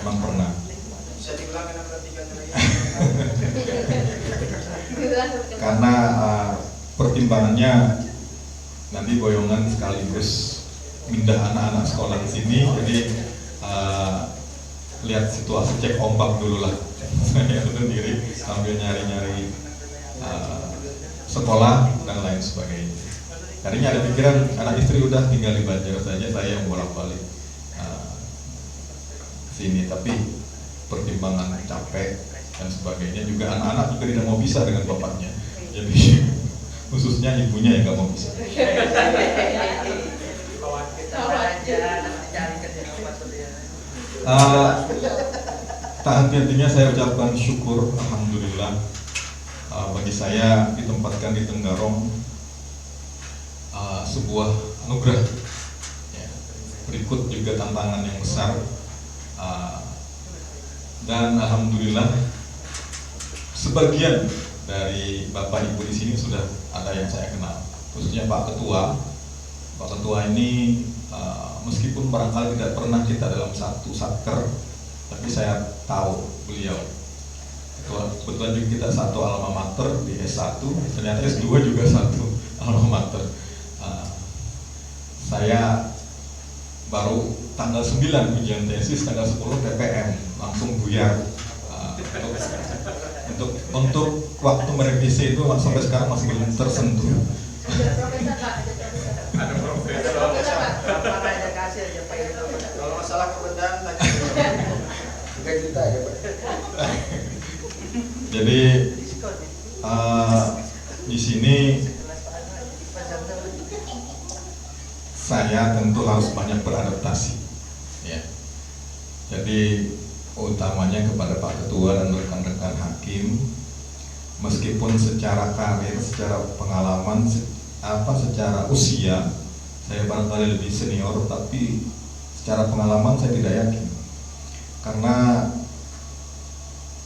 memang pernah. Bisa diulang karena pelantikannya lagi. Karena pertimbangannya nanti boyongan sekaligus pindah anak-anak sekolah di sini, jadi lihat situasi, cek ombak dulu lah. Saya sendiri sambil nyari-nyari sekolah dan lain sebagainya. Tadinya ada pikiran anak istri udah tinggal di Banjar saja, saya yang bolak-balik sini, tapi pertimbangan capek dan sebagainya, juga anak-anak juga tidak mau bisa dengan bapaknya, jadi khususnya ibunya yang nggak mau bisa. Tak henti-hentinya saya ucapkan syukur, alhamdulillah, bagi saya ditempatkan di Tenggarong sebuah anugerah. Ya, berikut juga tantangan yang besar, dan alhamdulillah sebagian dari Bapak Ibu di sini sudah ada yang saya kenal, khususnya Pak Ketua. Pak Ketua ini meskipun barangkali tidak pernah kita dalam satu satker, tapi saya tahu beliau. Kebetulan juga kita satu alma mater di S1, ternyata S2 juga satu alma mater. Saya baru tanggal 9 ujian tesis, tanggal 10 TPM, langsung buyar. Untuk waktu merevisi itu sampai sekarang masih belum tersentuh. Ada profesor. Kalau masalah kebenaran tanya 3 juta ya Pak. Jadi di sini saya tentu harus banyak beradaptasi, ya. Jadi utamanya kepada Pak Ketua dan rekan-rekan hakim, meskipun secara karir, secara pengalaman, secara usia saya barangkali lebih senior, tapi secara pengalaman saya tidak yakin, karena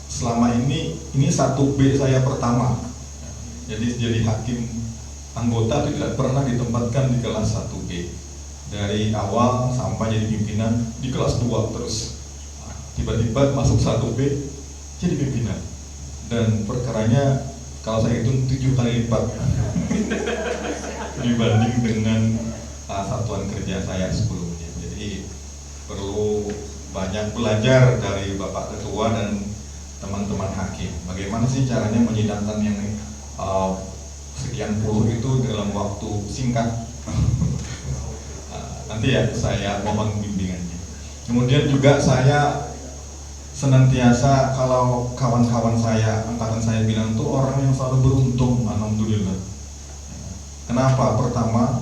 selama ini 1B saya pertama, jadi hakim anggota itu tidak pernah ditempatkan di kelas 1B, dari awal sampai jadi pimpinan di kelas 2 terus, tiba-tiba masuk 1B jadi pimpinan, dan perkaranya kalau saya hitung 7 kali lipat dibanding dengan satuan kerja saya sebelumnya. Jadi perlu banyak belajar dari Bapak Ketua dan teman-teman hakim, bagaimana sih caranya menyidangkan yang sekian puluh itu dalam waktu singkat. Nanti ya saya mohon bimbingannya. Kemudian juga saya senantiasa, kalau kawan-kawan saya, angkatan saya bilang tuh orang yang selalu beruntung, alhamdulillah. Kenapa? Pertama,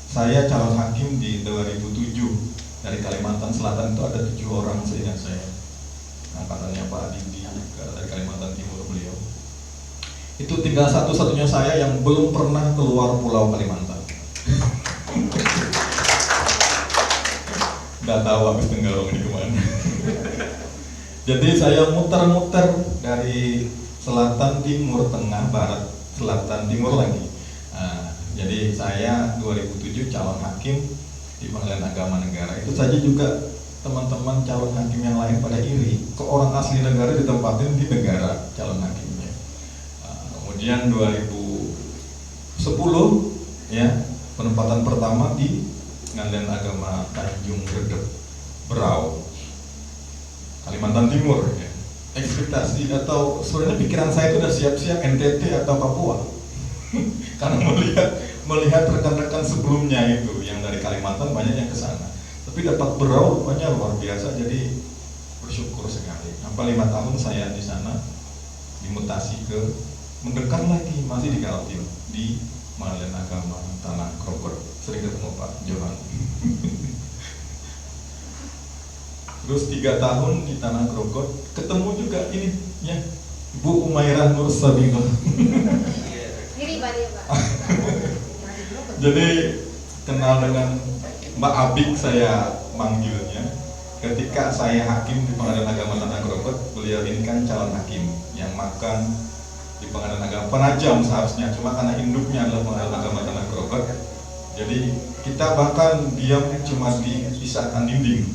saya calon hakim di 2007 dari Kalimantan Selatan, itu ada 7 orang seingat saya. Angkatannya Pak Adindi dari Kalimantan Timur beliau. Itu tinggal satu-satunya saya yang belum pernah keluar Pulau Kalimantan. Nggak tahu habis Tenggarong ini kemana. Jadi saya muter-muter dari selatan, timur, tengah, barat, selatan, timur lagi. Jadi saya 2007 calon hakim di Pengadilan Agama Negara. Itu saja juga teman-teman calon hakim yang lain pada iri, kok orang asli negara ditempatin di negara calon hakimnya. Kemudian 2010 ya, penempatan pertama di Pengadilan Agama Tanjung Redep, Berau, Kalimantan Timur ya. Ekspektasi atau sebenarnya pikiran saya itu udah siap-siap NTT atau Papua. Karena melihat rekan-rekan sebelumnya itu yang dari Kalimantan banyak yang ke sana. Tapi dapat Berau rupanya luar biasa, jadi bersyukur sekali. Sampai 5 tahun saya di sana, dimutasi ke mendekat lagi, masih di Kaltim, di Pengadilan Agama Tanah Krokot. Sering ketemu Pak Johan. Terus 3 tahun di Tanah Krokot, ketemu juga ini ya, Bu Umairah Nur Sabinah. Ini Pak. Jadi kenal dengan Mbak Abik, saya manggilnya. Ketika saya hakim di Pengadilan Agama Tanah Krokot, beliau ini kan calon hakim yang makan di Pengadilan Agama Penajam seharusnya, cuma karena induknya adalah Pengadilan Agama Tanah Krokot, jadi kita bahkan diam cuma dipisahkan dinding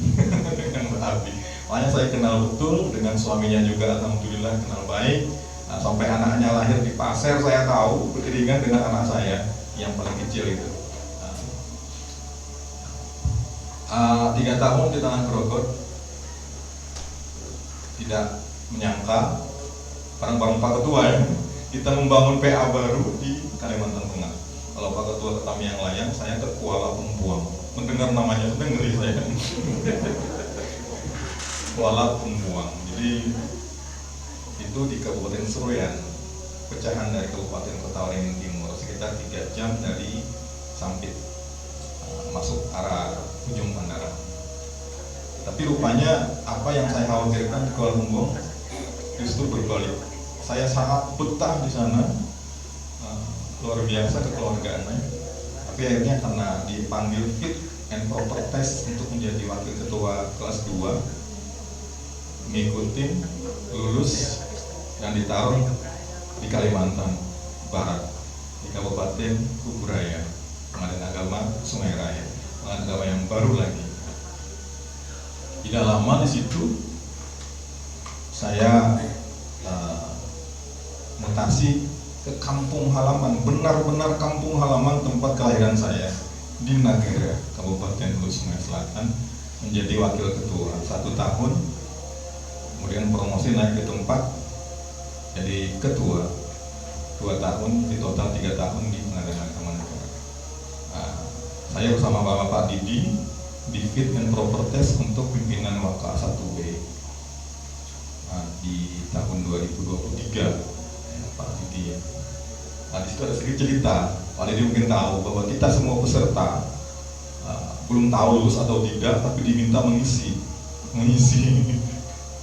dengan Mbak Abik. Makanya saya kenal betul dengan suaminya juga, alhamdulillah kenal baik. Sampai anaknya lahir di Pasir saya tahu, beriringan dengan anak saya yang paling kecil itu. 3 tahun di Tanah Krokot, tidak menyangka bareng-bareng Pak Ketua ya, kita membangun PA baru di Kalimantan Tengah. Kalau Pak Ketua ke Tamiang Layang, saya ke Kuala Pembuang. Mendengar namanya sudah ngeri saya. Kuala Pembuang. Jadi itu di Kabupaten Seruyan, pecahan dari Kabupaten Kota Waringin Timur, sekitar 3 jam dari Sampit, masuk arah ujung bandara. Tapi rupanya apa yang saya khawatirkan di Kuala Lumpur justru berbalik. Saya sangat betah di sana, luar biasa kekeluargaannya. Tapi akhirnya karena dipanggil fit and proper test untuk menjadi wakil ketua kelas 2, ngikutin, lulus, dan ditaruh di Kalimantan Barat, di Kabupaten Kuburaya, Pengadilan Agama Sungai Raya, Pengadilan Agama yang baru lagi. Tidak lama di situ saya mutasi ke kampung halaman, benar-benar kampung halaman tempat kelahiran saya, di Nagara, Kabupaten Hulu Sungai Selatan, menjadi wakil ketua 1 tahun. Kemudian promosi naik ke tempat jadi ketua 2 tahun, di total 3 tahun di Pengadilan Agama Negara. Saya bersama Bapak Didi di fit and proper test untuk pimpinan WK 1B di tahun 2023, Pak Didi. Nah, di situ ada sedikit cerita. Pak Didi mungkin tahu bahwa kita semua peserta belum tahu lulus atau tidak, tapi diminta mengisi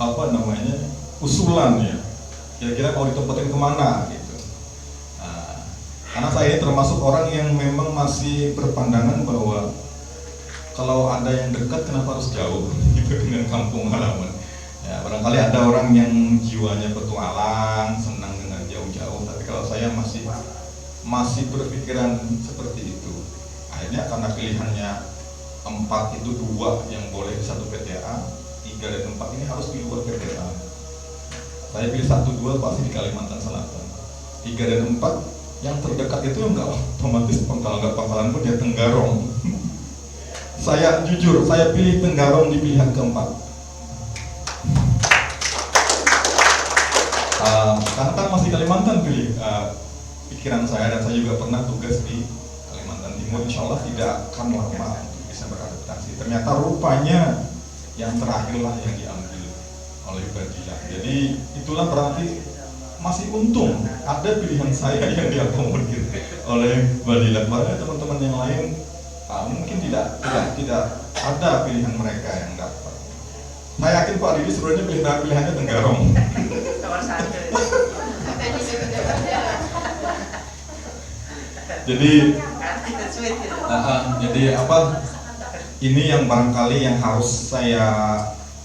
apa namanya, usulan ya, kira-kira mau ditempatin kemana gitu. Karena saya ini termasuk orang yang memang masih berpandangan bahwa kalau ada yang dekat kenapa harus jauh gitu dengan kampung halaman. Ya, barangkali ada orang yang jiwanya petualang, senang dengan jauh-jauh, tapi kalau saya masih berpikiran seperti itu. Akhirnya karena pilihannya 4 itu 2 yang boleh di satu PTA, 3 dan 4 ini harus di luar PTA. Saya pilih 1-2 pasti di Kalimantan Selatan. 3 dan 4 yang terdekat itu enggak otomatis, kalau enggak Pangkalan pun dia Tenggarong. Saya jujur, saya pilih Tenggarong di pilihan keempat. Karena kan masih Kalimantan pilih pikiran saya, dan saya juga pernah tugas di Kalimantan Timur. Insya Allah tidak akan lama untuk bisa beradaptasi. Ternyata rupanya yang terakhirlah yang diambil oleh Badila. Jadi itulah berarti masih untung ada pilihan saya yang diakomodir oleh Badila. Karena teman-teman yang lain mungkin tidak ada pilihan mereka yang dapat. Saya yakin Pak Didi sebenarnya pilihannya Tenggarong. Nomor 1. Jadi apa? Ini yang barangkali yang harus saya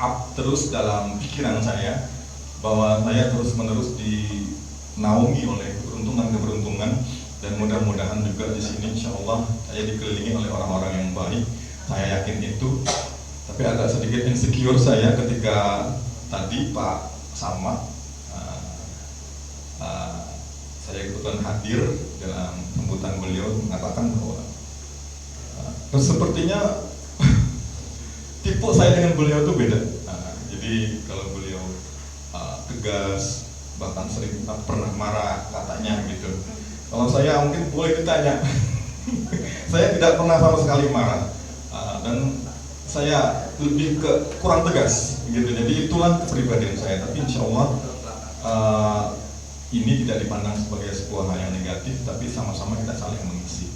up terus dalam pikiran saya, bahwa saya terus-menerus dinaungi oleh keberuntungan, dan mudah-mudahan juga di sini insya Allah saya dikelilingi oleh orang-orang yang baik. Saya yakin itu. Tapi agak sedikit insecure saya ketika tadi Pak Samad, saya kebetulan hadir dalam sambutan beliau, mengatakan bahwa sepertinya tipe saya dengan beliau itu beda. Jadi kalau beliau tegas, bahkan sering pernah marah katanya gitu. Kalau saya mungkin boleh ditanya, saya tidak pernah sama sekali marah, dan saya lebih ke kurang tegas gitu. Jadi itulah kepribadian saya. Tapi insya Allah ini tidak dipandang sebagai sebuah hal yang negatif, tapi sama-sama kita saling mengisi.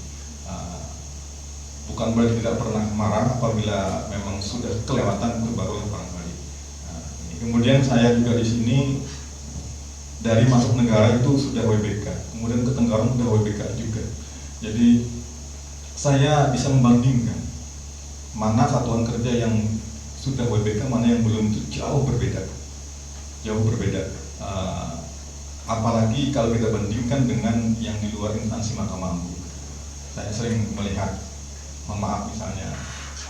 Bukan berarti tidak pernah marah apabila memang sudah kelewatan, itu baru barangkali. Kemudian saya juga di sini dari masuk negara itu sudah WBK, kemudian ke Tenggarong sudah WBK juga. Jadi saya bisa membandingkan mana satuan kerja yang sudah WBK, mana yang belum, itu jauh berbeda. Apalagi kalau kita bandingkan dengan yang di luar instansi Mahkamah Agung. Saya sering melihat, mohon maaf misalnya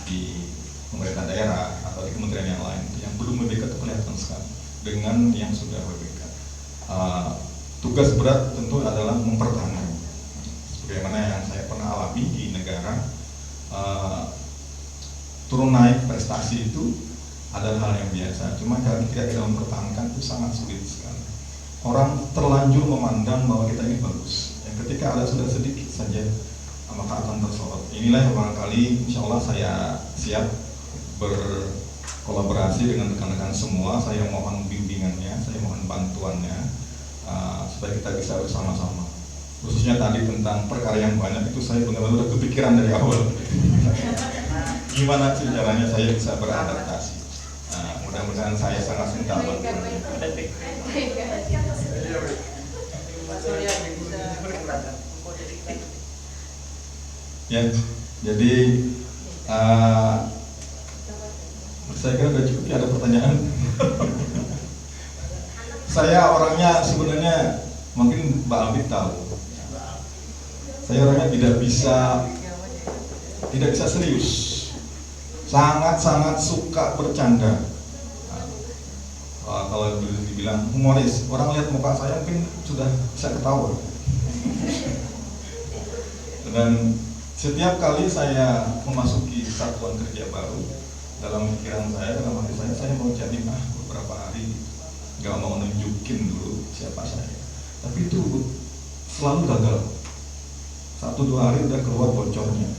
di pemerintah daerah atau di kementerian yang lain yang belum WBK itu kelihatan sekali dengan yang sudah WBK. Tugas berat tentu adalah mempertahankan, sebagaimana yang saya pernah alami di negara. Turun naik prestasi itu adalah hal yang biasa, cuma kalau kita tidak mempertahankan itu sangat sulit sekali. Orang terlanjur memandang bahwa kita ini bagus, yang ketika ada sudah sedikit saja maka akan tersorot. Inilah yang barangkali insya Allah saya siap berkolaborasi dengan rekan-rekan semua. Saya mohon bimbingannya, saya mohon bantuannya supaya kita bisa bersama-sama. Khususnya tadi tentang perkara yang banyak itu saya benar-benar kepikiran dari awal. Gimana sih caranya saya bisa beradaptasi? Mudah-mudahan saya sangat minta bantuan. Ya, jadi saya kira udah cukup. Ada pertanyaan? Saya orangnya sebenarnya mungkin Mbak Abid tahu. Saya orangnya tidak bisa serius. Sangat-sangat suka bercanda. Kalau dibilang humoris, orang lihat muka saya mungkin sudah bisa ketawa. Dan setiap kali saya memasuki satuan kerja baru, dalam pikiran saya, dalam hati saya mau jadi beberapa hari nggak mau nunjukin dulu siapa saya. Tapi itu selalu gagal. 1-2 hari udah keluar bocornya.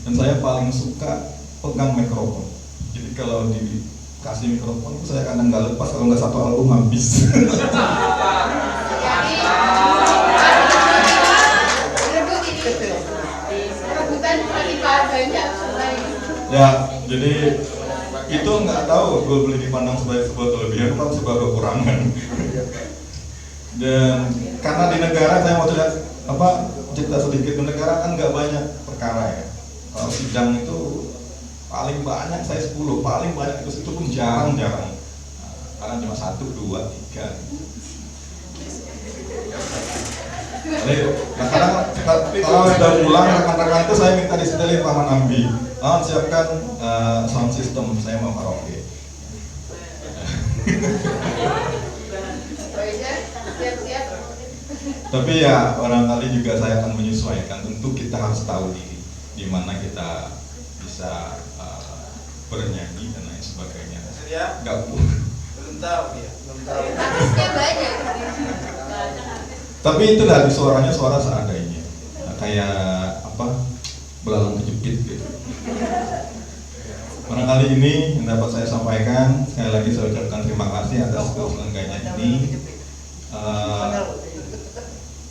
Dan saya paling suka pegang mikrofon. Jadi kalau dikasih mikrofon, saya kadang nggak lepas kalau nggak satu album habis. Ya, jadi itu nggak tahu gue boleh dipandang sebagai sebuah kelebihan atau sebuah kekurangan. Dan karena di negara, saya mau cerita sedikit, di negara kan nggak banyak perkara ya. Kalau sidang itu paling banyak saya 10, paling banyak itu pun jarang-jarang. Karena cuma 1, 2, 3. Jadi kadang kalau udah pulang rekan-rekan itu saya minta disetelin Paman Ambi, siapkan sound system, saya mau karaoke. Tapi ya barangkali juga saya akan menyesuaikan. Tentu kita harus tahu diri di mana kita bisa bernyanyi dan lain sebagainya. Gak belum tahu ya. Artisnya banyak. Tapi itu dari suaranya suara seadanya, kayak belalang kejepit gitu. Barangkali ini yang dapat saya sampaikan. Sekali lagi saya ucapkan terima kasih atas keselengganya ini.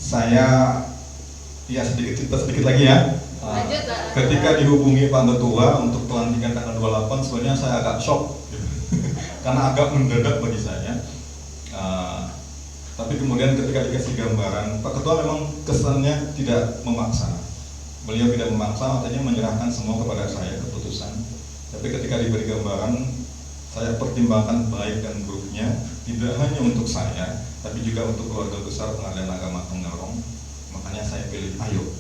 Saya sedikit lagi ya. Ketika dihubungi Pak Ketua untuk pelantikan tanggal 28, sebenarnya saya agak shock gitu. Karena agak mendadak bagi saya. Tapi kemudian ketika dikasih gambaran, Pak Ketua memang kesannya tidak memaksa. Beliau tidak memaksa, artinya menyerahkan semua kepada saya keputusan. Tapi ketika diberi gambaran, saya pertimbangkan baik dan buruknya, tidak hanya untuk saya, tapi juga untuk keluarga besar Pengadilan Agama Tenggarong. Makanya saya pilih ayo.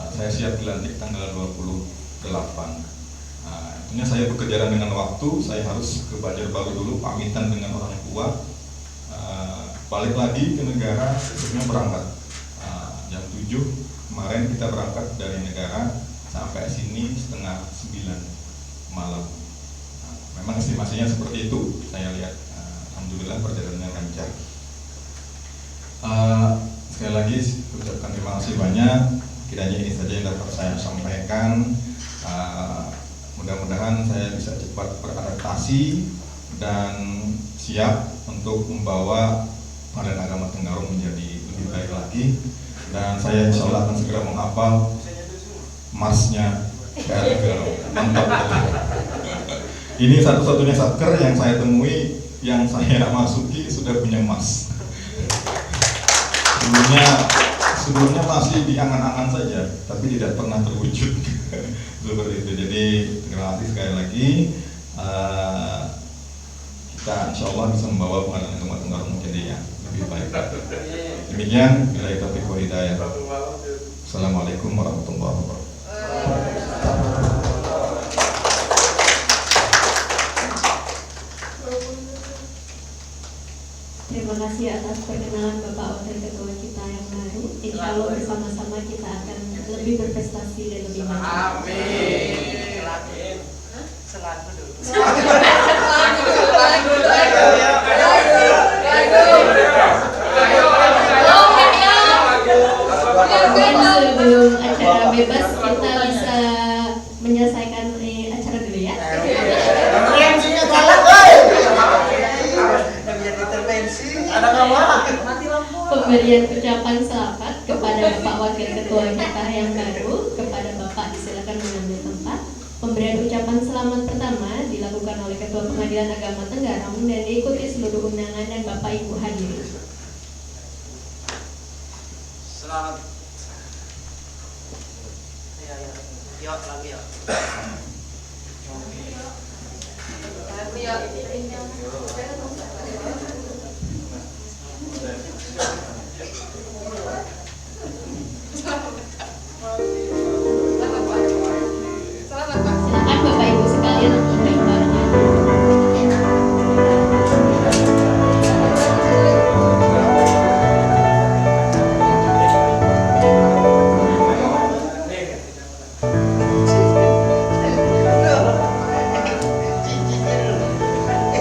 Saya siap dilantik tanggal 28. Artinya saya berkejaran dengan waktu, saya harus ke Banjarbaru dulu, pamitan dengan orang tua. Balik lagi ke negara, besoknya berangkat jam 7. Kemarin kita berangkat dari negara sampai sini setengah 9 malam. Memang estimasinya seperti itu, saya lihat. Alhamdulillah perjalanannya lancar. Sekali lagi ucapkan terima kasih banyak. Kiranya ini saja yang dapat saya sampaikan. Mudah-mudahan saya bisa cepat beradaptasi dan siap untuk membawa Pengadilan Agama Tenggarong menjadi lebih baik lagi. Dan saya insya Allah akan segera menghafal marsnya PL Tenggarong. Mantap. Ini satu-satunya satker yang saya temui, yang saya masuki sudah punya mas. Sebelumnya masih di angan-angan saja, tapi tidak pernah terwujud. Seperti itu. Jadi terima kasih sekali lagi. Kita insya Allah bisa membawa Pengadilan Agama Tenggarong menjadi yang lebih baik. Demikian, billahi taufiq wal hidayah. Assalamualaikum warahmatullahi wabarakatuh. Terima kasih atas perkenalan Bapak Wakil Ketua kita yang baru. Insya Allah bersama-sama kita akan lebih berprestasi dan lebih maju. Amin. Selalu dulu. Mungkin sebelum acara bebas kita bisa menyelesaikan acara dulu ya. Intervensinya galak, woy. Biar intervensi, ada nggak mau? Mati lampu. Pemberian ucapan selamat kepada Bapak Wakil Ketua kita yang baru, kepada Bapak disilakan mengambil tempat. Pemberian ucapan selamat pertama dilakukan oleh Ketua Pengadilan Agama Tenggarong dan diikuti seluruh undangan dan Bapak Ibu hadirin. Selamat. Yuk lagi yuk. Silakan Bapak Ibu sekalian untuk berbarengan.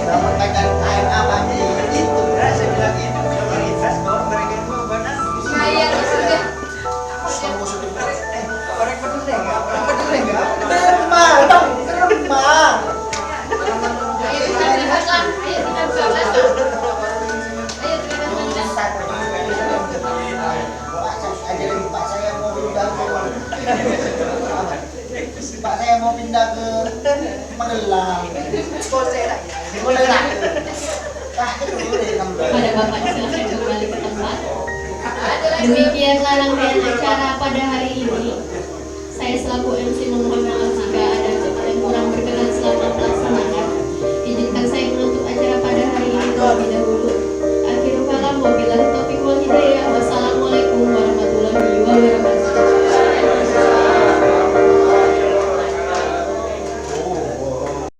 Dapat pakai kain apa itu ya, saya bilang itu coba invest bahwa mereka itu benar. Saya sudah. Orang peduli nggak? Orang peduli nggak? Terima, dong, terima. Ayo kita bebas lah. Ayo kita bebas. Ayo kita bebas. Ajarin Pak saya mau pindah ke Pak saya mau pindah ke Magelang. Pada Bapak disilakan kembali ke tempat. Demikianlah rangkaian acara pada hari ini. Saya selaku MC memohon maaf